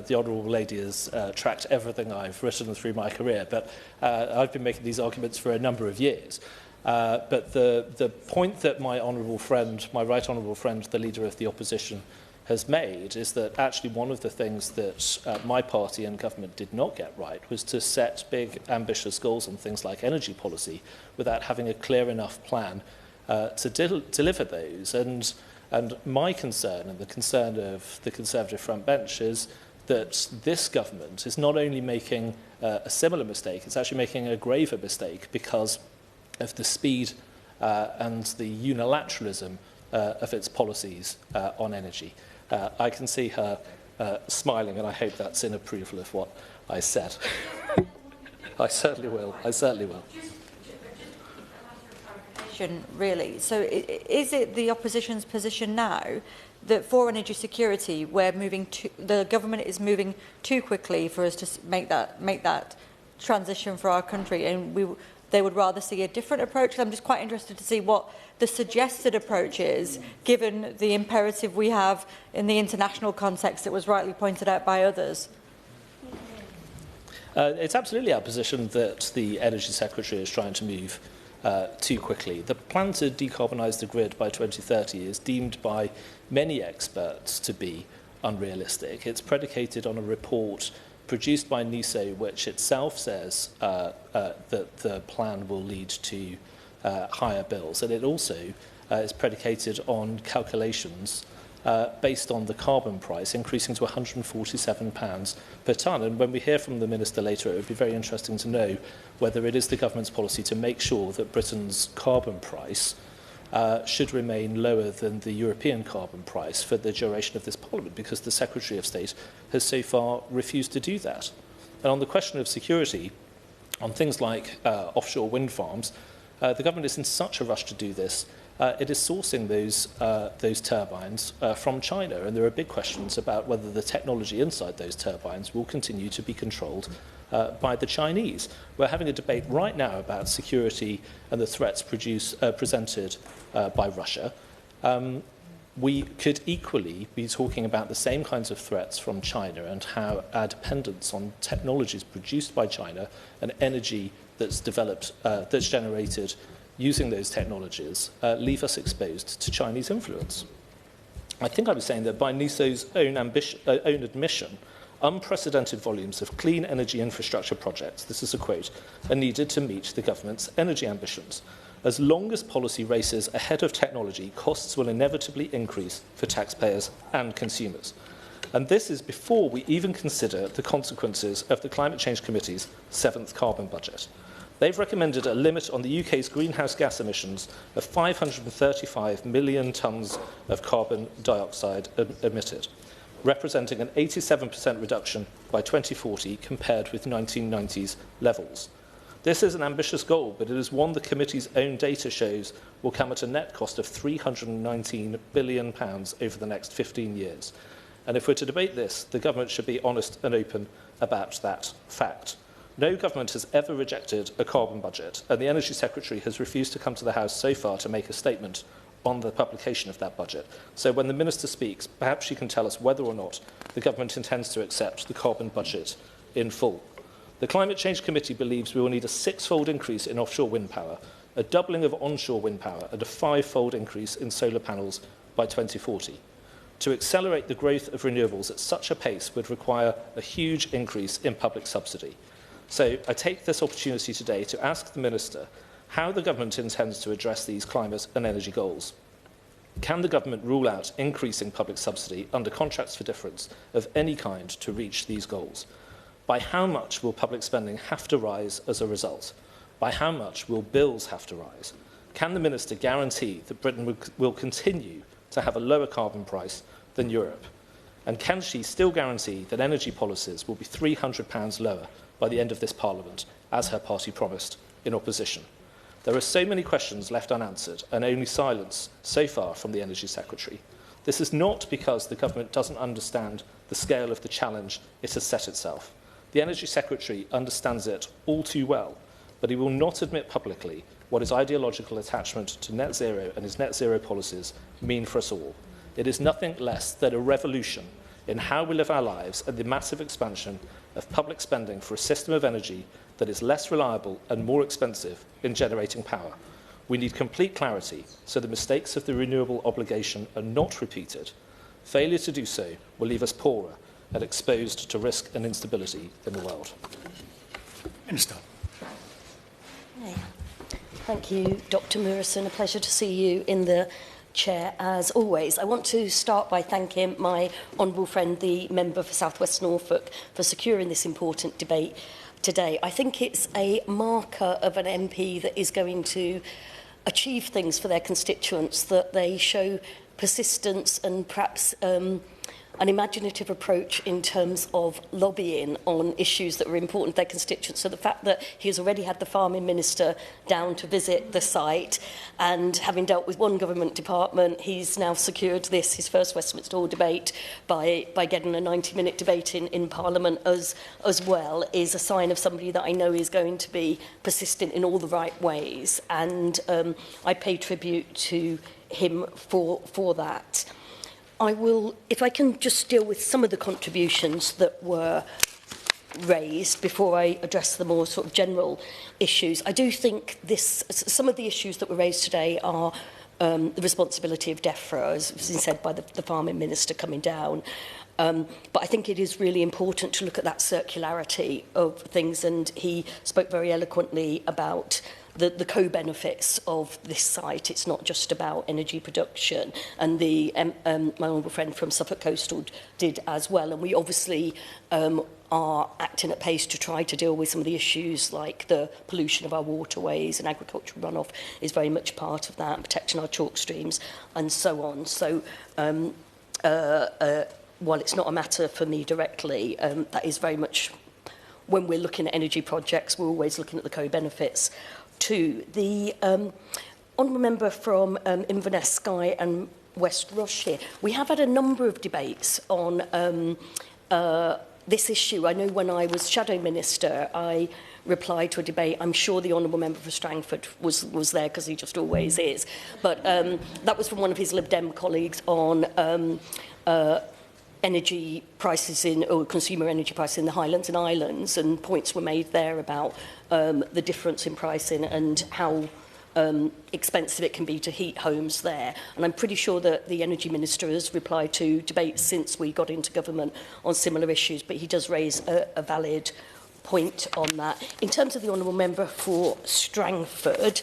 the Honourable Lady has tracked everything I've written through my career, but I've been making these arguments for a number of years. But the point that my honourable friend, my right honourable friend, the Leader of the Opposition, has made is that actually one of the things that my party and government did not get right was to set big, ambitious goals on things like energy policy without having a clear enough plan to deliver those. And my concern, and the concern of the Conservative front bench, is that this government is not only making a similar mistake, it's actually making a graver mistake because of the speed and the unilateralism of its policies on energy. I can see her smiling, and I hope that's in approval of what I said. I certainly will. I certainly will. Really. So is it the opposition's position now that for energy security, the government is moving too quickly for us to make that transition for our country, and they would rather see a different approach? I'm just quite interested to see what the suggested approach is, given the imperative we have in the international context that was rightly pointed out by others. It's absolutely our position that the Energy Secretary is trying to move too quickly. The plan to decarbonise the grid by 2030 is deemed by many experts to be unrealistic. It's predicated on a report produced by NISO, which itself says that the plan will lead to higher bills. And it also is predicated on calculations based on the carbon price increasing to £147 per tonne. And when we hear from the Minister later, it would be very interesting to know whether it is the government's policy to make sure that Britain's carbon price should remain lower than the European carbon price for the duration of this Parliament, because the Secretary of State has so far refused to do that. And on the question of security, on things like offshore wind farms, the government is in such a rush to do this. It is sourcing those turbines from China, and there are big questions about whether the technology inside those turbines will continue to be controlled by the Chinese. We're having a debate right now about security and the threats presented by Russia. We could equally be talking about the same kinds of threats from China and how our dependence on technologies produced by China and energy that's developed, that's generated using those technologies, leave us exposed to Chinese influence. I think I was saying that by NISO's own admission, unprecedented volumes of clean energy infrastructure projects, this is a quote, are needed to meet the government's energy ambitions. As long as policy races ahead of technology, costs will inevitably increase for taxpayers and consumers. And this is before we even consider the consequences of the Climate Change Committee's 7th carbon budget. They've recommended a limit on the UK's greenhouse gas emissions of 535 million tonnes of carbon dioxide emitted, representing an 87% reduction by 2040 compared with 1990s levels. This is an ambitious goal, but it is one the committee's own data shows will come at a net cost of £319 billion over the next 15 years. And if we're to debate this, the government should be honest and open about that fact. No government has ever rejected a carbon budget, and the Energy Secretary has refused to come to the House so far to make a statement on the publication of that budget. So when the Minister speaks, perhaps she can tell us whether or not the government intends to accept the carbon budget in full. The Climate Change Committee believes we will need a 6-fold increase in offshore wind power, a doubling of onshore wind power, and a 5-fold increase in solar panels by 2040. To accelerate the growth of renewables at such a pace would require a huge increase in public subsidy. So I take this opportunity today to ask the Minister how the government intends to address these climate and energy goals. Can the government rule out increasing public subsidy under contracts for difference of any kind to reach these goals? By how much will public spending have to rise as a result? By how much will bills have to rise? Can the Minister guarantee that Britain will continue to have a lower carbon price than Europe? And can she still guarantee that energy policies will be £300 lower by the end of this Parliament, as her party promised in opposition? There are so many questions left unanswered and only silence so far from the Energy Secretary. This is not because the government doesn't understand the scale of the challenge it has set itself. The Energy Secretary understands it all too well, but he will not admit publicly what his ideological attachment to net zero and his net zero policies mean for us all. It is nothing less than a revolution in how we live our lives and the massive expansion of public spending for a system of energy that is less reliable and more expensive in generating power. We need complete clarity so the mistakes of the renewable obligation are not repeated. Failure to do so will leave us poorer and exposed to risk and instability in the world. Minister. Hey. Thank you, Dr. Murison. A pleasure to see you in the chair, as always. I want to start by thanking my honourable friend, the member for South West Norfolk, for securing this important debate today. I think it's a marker of an MP that is going to achieve things for their constituents, that they show persistence and perhaps an imaginative approach in terms of lobbying on issues that were important to their constituents. So the fact that he has already had the farming minister down to visit the site, and having dealt with one government department, he's now secured this, his first Westminster Hall debate, by getting a 90-minute debate in Parliament as well, is a sign of somebody that I know is going to be persistent in all the right ways. And I pay tribute to him for that. I will, if I can just deal with some of the contributions that were raised before I address the more sort of general issues. I do think some of the issues that were raised today are the responsibility of DEFRA, as was said by the farming minister coming down. But I think it is really important to look at that circularity of things, and he spoke very eloquently about the co-benefits of this site. It's not just about energy production, and my honourable friend from Suffolk Coastal did as well. And we obviously are acting at pace to try to deal with some of the issues like the pollution of our waterways, and agricultural runoff is very much part of that, and protecting our chalk streams and so on. So while it's not a matter for me directly, that is very much, when we're looking at energy projects, we're always looking at the co-benefits too. The honourable member from Inverness, Skye and West Rush here, we have had a number of debates on this issue. I know when I was Shadow Minister, I replied to a debate. I'm sure the honourable member for Strangford was there, because he just always is. But that was from one of his Lib Dem colleagues on energy prices or consumer energy prices in the Highlands and Islands, and points were made there about the difference in pricing and how expensive it can be to heat homes there. And I'm pretty sure that the Energy Minister has replied to debates since we got into government on similar issues, but he does raise a valid point on that. In terms of the honourable member for Strangford,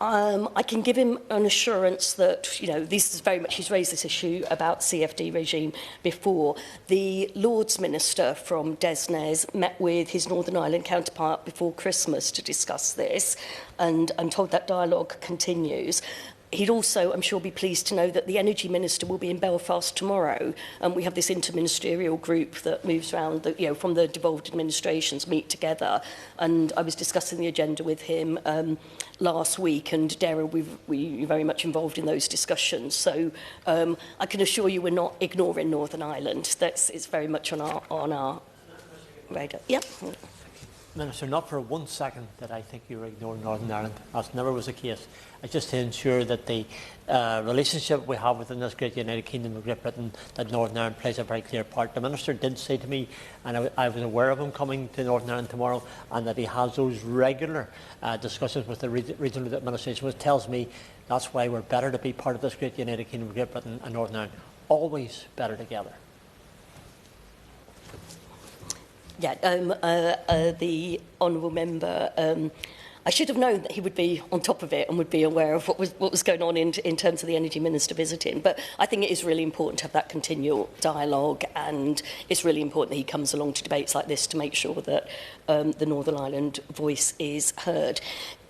I can give him an assurance that, you know, this is very much, he's raised this issue about CFD regime before. The Lords Minister from Desnes met with his Northern Ireland counterpart before Christmas to discuss this, and I'm told that dialogue continues. He'd also, I'm sure, be pleased to know that the Energy Minister will be in Belfast tomorrow, and we have this interministerial group that moves around, from the devolved administrations, meet together, and I was discussing the agenda with him last week, and Dara, we're very much involved in those discussions. So I can assure you we're not ignoring Northern Ireland. It's very much on our radar. Yeah. Minister, not for 1 second that I think you were ignoring Northern Ireland. That never was the case. It's just to ensure that the relationship we have within this great United Kingdom of Great Britain, that Northern Ireland plays a very clear part. The Minister did say to me, and I was aware of him coming to Northern Ireland tomorrow, and that he has those regular discussions with the regional administration, which tells me that's why we're better to be part of this great United Kingdom of Great Britain and Northern Ireland. Always better together. Yeah, the honourable member, I should have known that he would be on top of it and would be aware of what was going on in terms of the Energy Minister visiting. But I think it is really important to have that continual dialogue, and it's really important that he comes along to debates like this to make sure that the Northern Ireland voice is heard.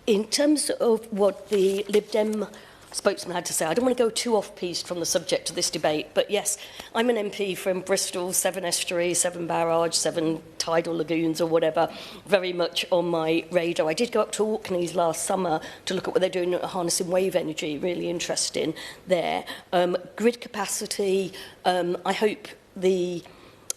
In terms of what the Lib Dem spokesman had to say, I don't want to go too off-piste from the subject of this debate, but yes, I'm an MP from Bristol, 7 estuaries, 7 barrage, 7 tidal lagoons or whatever, very much on my radar. I did go up to Orkneys last summer to look at what they're doing at harnessing wave energy, really interesting there. Grid capacity, I hope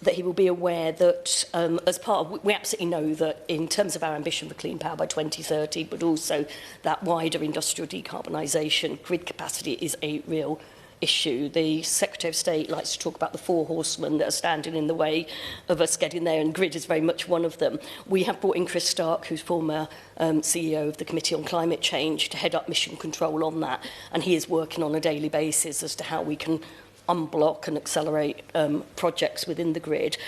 that he will be aware that as part of, we absolutely know that in terms of our ambition for clean power by 2030, but also that wider industrial decarbonisation, grid capacity is a real issue. The Secretary of State likes to talk about the 4 horsemen that are standing in the way of us getting there, and grid is very much one of them. We have brought in Chris Stark, who's former CEO of the Committee on Climate Change, to head up mission control on that, and he is working on a daily basis as to how we can unblock and accelerate projects within the grid.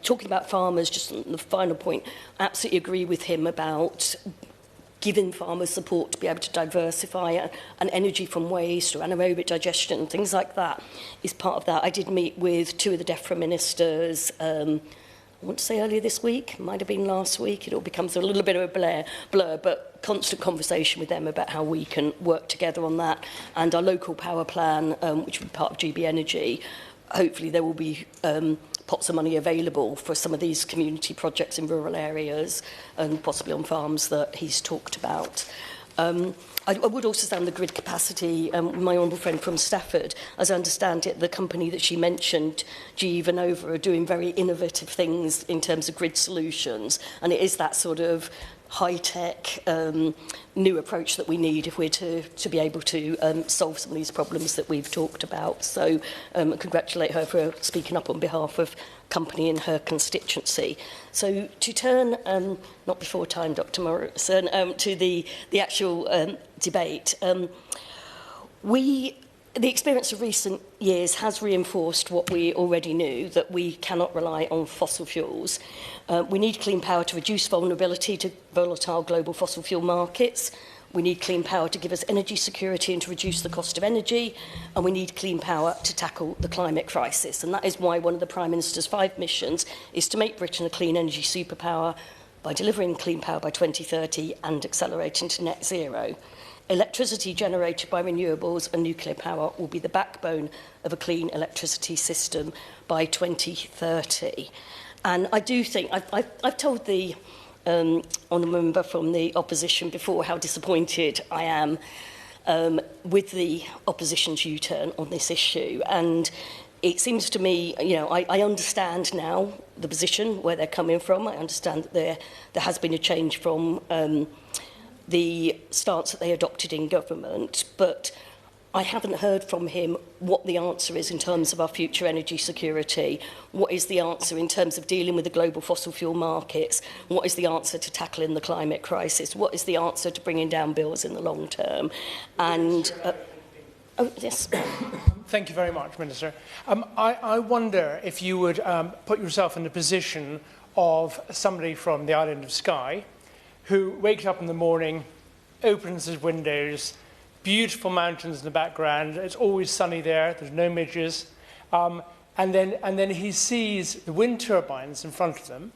Talking about farmers, just on the final point, I absolutely agree with him about giving farmers support to be able to diversify, and energy from waste or anaerobic digestion, things like that is part of that. I did meet with 2 of the DEFRA ministers I want to say earlier this week, might have been last week. It all becomes a little bit of a blur, but constant conversation with them about how we can work together on that. And our local power plan, which will be part of GB Energy, hopefully there will be pots of money available for some of these community projects in rural areas and possibly on farms that he's talked about. I would also say on the grid capacity, my honourable friend from Stafford, as I understand it, the company that she mentioned, GE Vernova, are doing very innovative things in terms of grid solutions. And it is that sort of high-tech new approach that we need if we're to be able to solve some of these problems that we've talked about. So congratulate her for speaking up on behalf of company in her constituency. So to turn, not before time, Dr. Morrison, to the actual debate, the experience of recent years has reinforced what we already knew, that we cannot rely on fossil fuels. We need clean power to reduce vulnerability to volatile global fossil fuel markets. We need clean power to give us energy security and to reduce the cost of energy. And we need clean power to tackle the climate crisis. And that is why one of the Prime Minister's 5 missions is to make Britain a clean energy superpower by delivering clean power by 2030 and accelerating to net zero. Electricity generated by renewables and nuclear power will be the backbone of a clean electricity system by 2030. And I do think, I've told the honourable member from the opposition before how disappointed I am with the opposition's U-turn on this issue. And it seems to me, you know, I understand now the position, where they're coming from. I understand that there has been a change from the stance that they adopted in government, but I haven't heard from him what the answer is in terms of our future energy security. What is the answer in terms of dealing with the global fossil fuel markets? What is the answer to tackling the climate crisis? What is the answer to bringing down bills in the long term? And oh, yes. Thank you very much, Minister. I wonder if you would put yourself in the position of somebody from the island of Skye who wakes up in the morning, opens his windows, beautiful mountains in the background, it's always sunny there, there's no midges, and then he sees the wind turbines in front of them,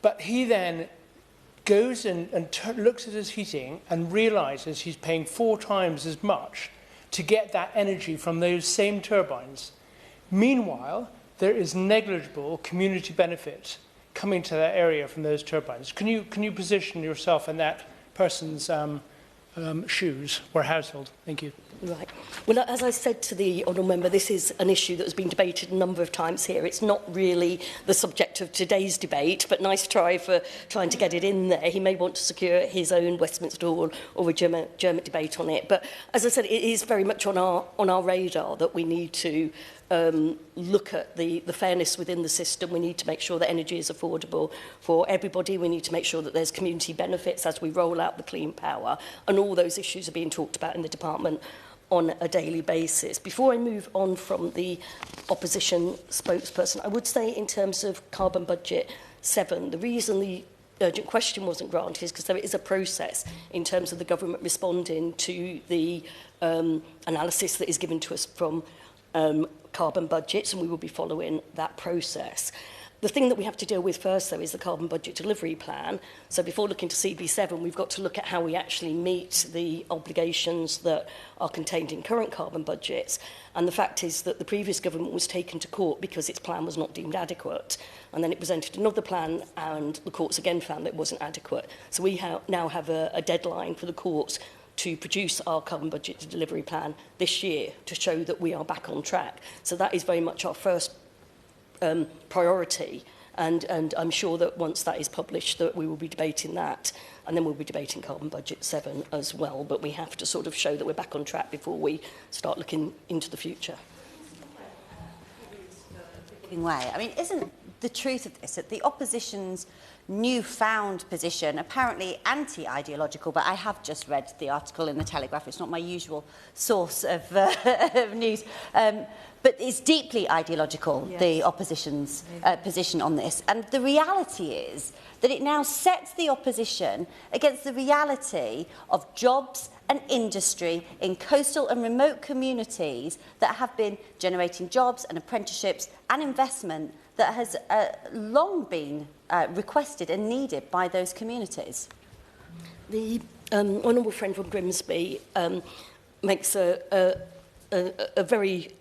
but he then goes in and looks at his heating and realises he's paying 4 times as much to get that energy from those same turbines. Meanwhile, there is negligible community benefit coming to that area from those turbines. Can you position yourself in that person's shoes or household? Thank you. Right. Well, as I said to the honourable member, this is an issue that has been debated a number of times here. It's not really the subject of today's debate, but nice try for trying to get it in there. He may want to secure his own Westminster Hall or a German debate on it. But as I said, it is very much on our radar that we need to look at the fairness within the system. We need to make sure that energy is affordable for everybody. We need to make sure that there's community benefits as we roll out the clean power. And all those issues are being talked about in the department on a daily basis. Before I move on from the opposition spokesperson, I would say in terms of carbon budget 7, the reason the urgent question wasn't granted is because there is a process in terms of the government responding to the analysis that is given to us from carbon budgets, and we will be following that process. The thing that we have to deal with first, though, is the carbon budget delivery plan. So before looking to CB7, we've got to look at how we actually meet the obligations that are contained in current carbon budgets. And the fact is that the previous government was taken to court because its plan was not deemed adequate. And then it presented another plan, and the courts again found that it wasn't adequate. So we now have a deadline for the courts to produce our carbon budget delivery plan this year to show that we are back on track. So that is very much our first priority, and I'm sure that once that is published that we will be debating that, and then we'll be debating carbon budget 7 as well, but we have to sort of show that we're back on track before we start looking into the future. Way. I mean, isn't the truth of this that the opposition's newfound position, apparently anti-ideological, but I have just read the article in the Telegraph, it's not my usual source of news, but it's deeply ideological, yes, the opposition's position on this. And the reality is that it now sets the opposition against the reality of jobs and industry in coastal and remote communities that have been generating jobs and apprenticeships and investment that has long been requested and needed by those communities? The honourable friend from Grimsby makes a very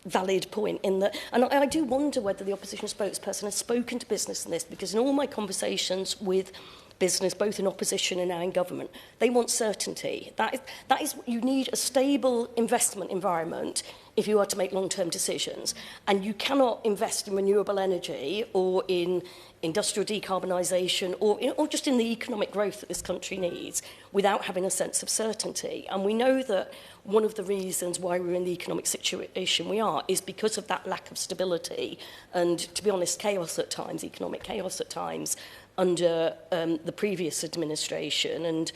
valid point in that, and I do wonder whether the opposition spokesperson has spoken to business in this, because in all my conversations with business, both in opposition and now in government, they want certainty. That is you need a stable investment environment if you are to make long-term decisions. And you cannot invest in renewable energy or in industrial decarbonisation or just in the economic growth that this country needs without having a sense of certainty. And we know that one of the reasons why we're in the economic situation we are is because of that lack of stability and, to be honest, chaos at times, economic chaos at times, under the previous administration and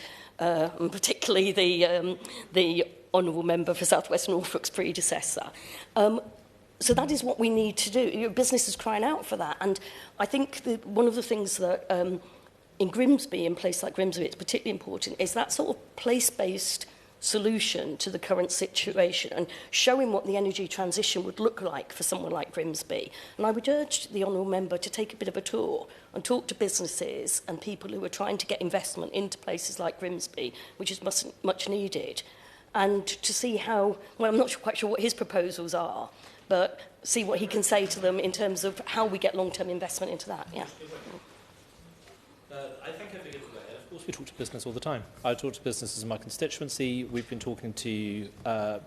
particularly the honourable member for South West Norfolk's predecessor. So that is what we need to do. Your business is crying out for that. And I think one of the things that in Grimsby, in a place like Grimsby, it's particularly important, is that sort of place-based solution to the current situation and showing what the energy transition would look like for someone like Grimsby. And I would urge the honourable member to take a bit of a tour and talk to businesses and people who are trying to get investment into places like Grimsby, which is much needed, and to see how, well, I'm not quite sure what his proposals are, but see what he can say to them in terms of how we get long-term investment into that. Yeah. I think I forget away. Of course, we talk to business all the time. I talk to businesses in my constituency. We've been talking to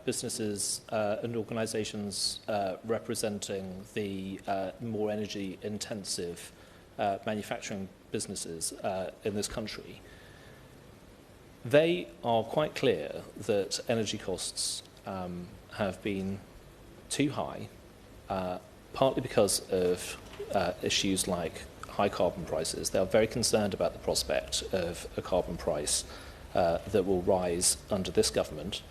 businesses and organisations representing the more energy-intensive manufacturing businesses in this country. They are quite clear that energy costs have been too high, partly because of issues like high carbon prices. They are very concerned about the prospect of a carbon price that will rise under this government.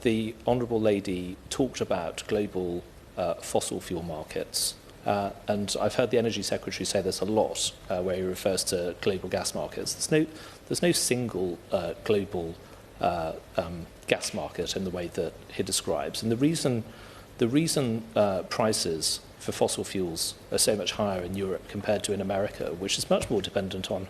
The Honourable Lady talked about global fossil fuel markets, and I've heard the Energy Secretary say this a lot, where he refers to global gas markets. There's no single global gas market in the way that he describes. And the reason prices for fossil fuels are so much higher in Europe compared to in America, which is much more dependent on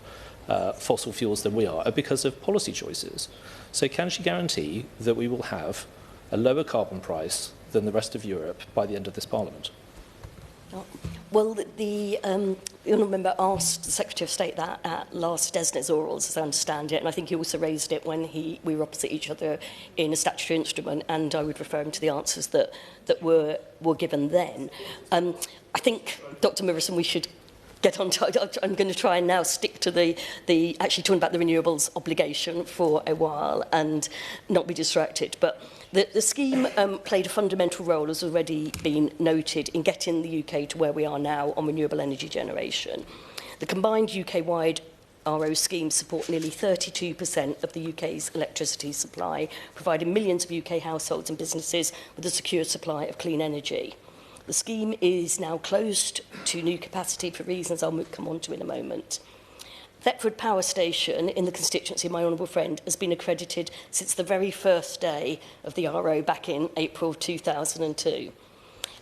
fossil fuels than we are because of policy choices. So can she guarantee that we will have a lower carbon price than the rest of Europe by the end of this Parliament? Well, the honourable member asked the Secretary of State that at last Desnet's orals, as I understand it, and I think he also raised it when we were opposite each other in a statutory instrument, and I would refer him to the answers that were given then. I think, Dr Murison, we should get on to, I'm going to try and now stick to the actually talking about the renewables obligation for a while and not be distracted. But the scheme played a fundamental role, as already been noted, in getting the UK to where we are now on renewable energy generation. The combined UK-wide RO schemes support nearly 32% of the UK's electricity supply, providing millions of UK households and businesses with a secure supply of clean energy. The scheme is now closed to new capacity for reasons I'll come on to in a moment. Thetford Power Station in the constituency of my honourable friend has been accredited since the very first day of the RO back in April 2002.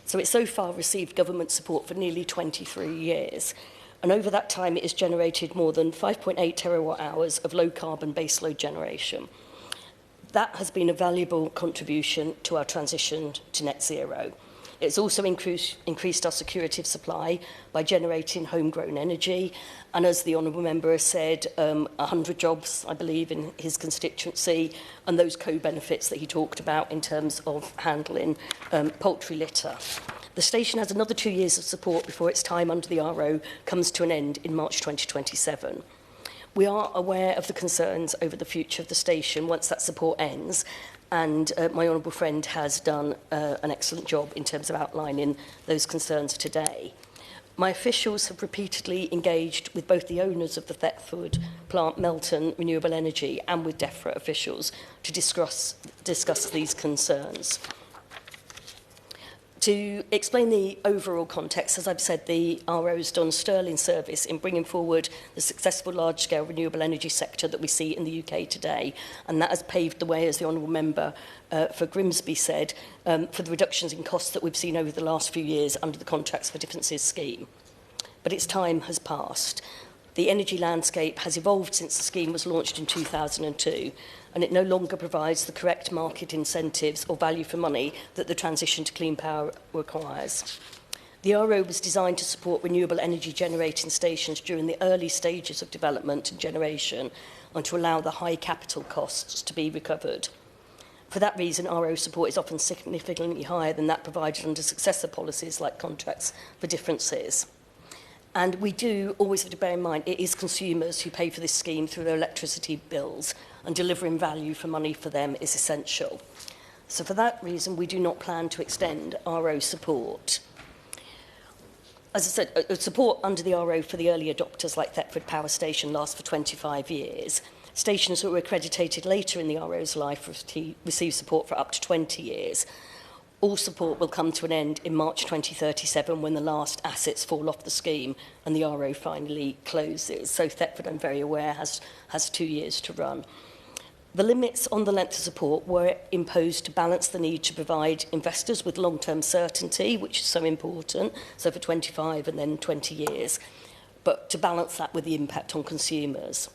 So it's so far received government support for nearly 23 years. And over that time it has generated more than 5.8 terawatt hours of low carbon baseload generation. That has been a valuable contribution to our transition to net zero. It's also increased our security of supply by generating homegrown energy. And as the honourable member has said, 100 jobs, I believe, in his constituency, and those co-benefits that he talked about in terms of handling poultry litter. The station has another 2 years of support before its time under the RO comes to an end in March 2027. We are aware of the concerns over the future of the station once that support ends, and my honourable friend has done an excellent job in terms of outlining those concerns today. My officials have repeatedly engaged with both the owners of the Thetford plant, Melton Renewable Energy, and with DEFRA officials to discuss these concerns. To explain the overall context, as I've said, the RO has done sterling service in bringing forward the successful large-scale renewable energy sector that we see in the UK today, and that has paved the way, as the Honourable Member for Grimsby said, for the reductions in costs that we've seen over the last few years under the Contracts for Differences scheme. But its time has passed. The energy landscape has evolved since the scheme was launched in 2002, and it no longer provides the correct market incentives or value for money that the transition to clean power requires. The RO was designed to support renewable energy generating stations during the early stages of development and generation and to allow the high capital costs to be recovered. For that reason, RO support is often significantly higher than that provided under successor policies like Contracts for Differences. And we do always have to bear in mind it is consumers who pay for this scheme through their electricity bills, and delivering value for money for them is essential. So for that reason, we do not plan to extend RO support. As I said, support under the RO for the early adopters like Thetford Power Station lasts for 25 years. Stations that were accredited later in the RO's life receive support for up to 20 years. All support will come to an end in March 2037 when the last assets fall off the scheme and the RO finally closes. So Thetford, I'm very aware, has 2 years to run. The limits on the length of support were imposed to balance the need to provide investors with long-term certainty, which is so important, so for 25 and then 20 years, but to balance that with the impact on consumers.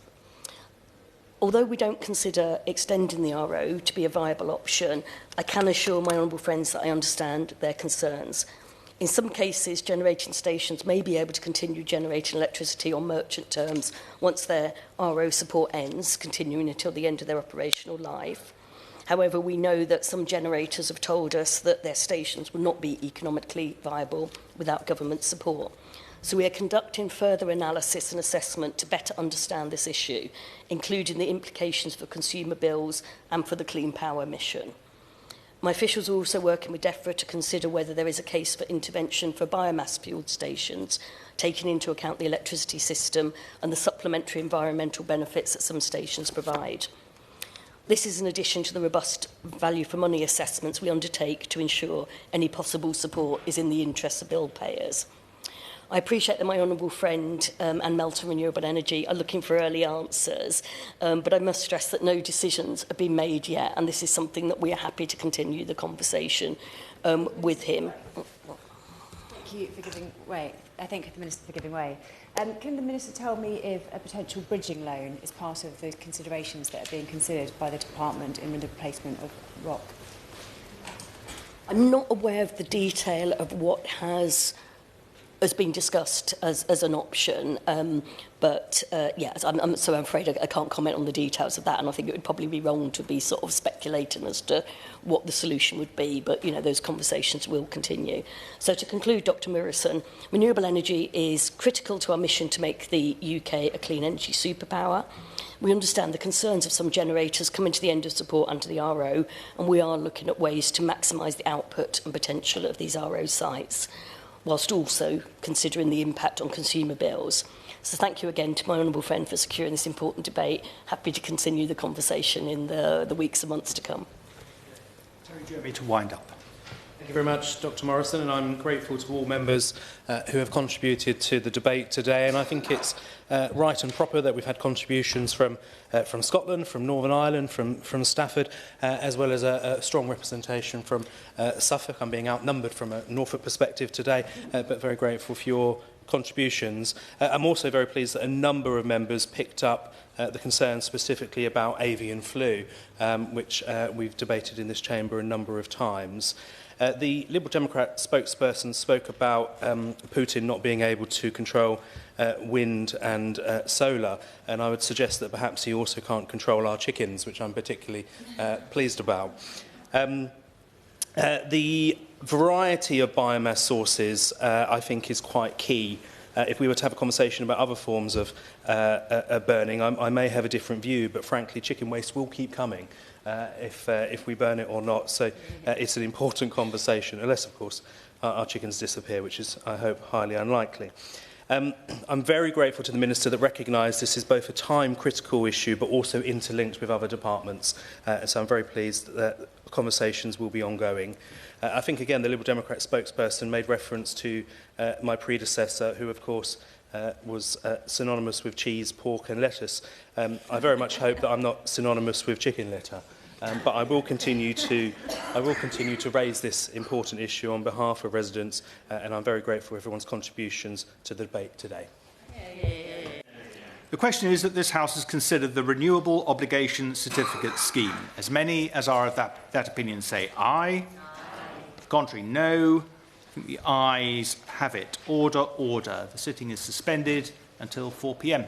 Although we don't consider extending the RO to be a viable option, I can assure my honourable friends that I understand their concerns. In some cases, generating stations may be able to continue generating electricity on merchant terms once their RO support ends, continuing until the end of their operational life. However, we know that some generators have told us that their stations will not be economically viable without government support. So we are conducting further analysis and assessment to better understand this issue, including the implications for consumer bills and for the Clean Power mission. My officials are also working with DEFRA to consider whether there is a case for intervention for biomass-fuelled stations, taking into account the electricity system and the supplementary environmental benefits that some stations provide. This is in addition to the robust value for money assessments we undertake to ensure any possible support is in the interests of bill payers. I appreciate that my honourable friend and Melton Renewable Energy are looking for early answers, but I must stress that no decisions have been made yet, and this is something that we are happy to continue the conversation with him. Thank you for giving way. I thank the Minister for giving way. Can the Minister tell me if a potential bridging loan is part of the considerations that are being considered by the Department in the replacement of rock? I'm not aware of the detail of what has been discussed as an option, yes, I'm afraid I can't comment on the details of that, and I think it would probably be wrong to be sort of speculating as to what the solution would be, but, you know, those conversations will continue. So to conclude, Dr Murison, renewable energy is critical to our mission to make the UK a clean energy superpower. We understand the concerns of some generators coming to the end of support under the RO, and we are looking at ways to maximise the output and potential of these RO sites, whilst also considering the impact on consumer bills. So thank you again to my honourable friend for securing this important debate. Happy to continue the conversation in the weeks and months to come. Terry Jeremy to wind up. Thank you very much, Dr Morrison, and I'm grateful to all members who have contributed to the debate today, and I think it's right and proper that we've had contributions from Scotland, from Northern Ireland, from Stafford, as well as a strong representation from Suffolk. I'm being outnumbered from a Norfolk perspective today, but very grateful for your contributions. I'm also very pleased that a number of members picked up the concerns specifically about avian flu, which we've debated in this chamber a number of times. The Liberal Democrat spokesperson spoke about Putin not being able to control wind and solar, and I would suggest that perhaps he also can't control our chickens, which I'm particularly pleased about. The variety of biomass sources, I think, is quite key. If we were to have a conversation about other forms of burning, I may have a different view, but frankly, chicken waste will keep coming. If we burn it or not. So it's an important conversation, unless, of course, our chickens disappear, which is, I hope, highly unlikely. I'm very grateful to the Minister that recognised this is both a time-critical issue but also interlinked with other departments. So I'm very pleased that conversations will be ongoing. I think, again, the Liberal Democrat spokesperson made reference to my predecessor, who, of course, was synonymous with cheese, pork and lettuce. I very much hope that I'm not synonymous with chicken litter. But I will continue to raise this important issue on behalf of residents, and I'm very grateful for everyone's contributions to the debate today. The question is that this House has considered the Renewable Obligation Certificate scheme. As many as are of that opinion say aye. Contrary, no. I think the ayes have it. Order, order. The sitting is suspended until 4 p.m.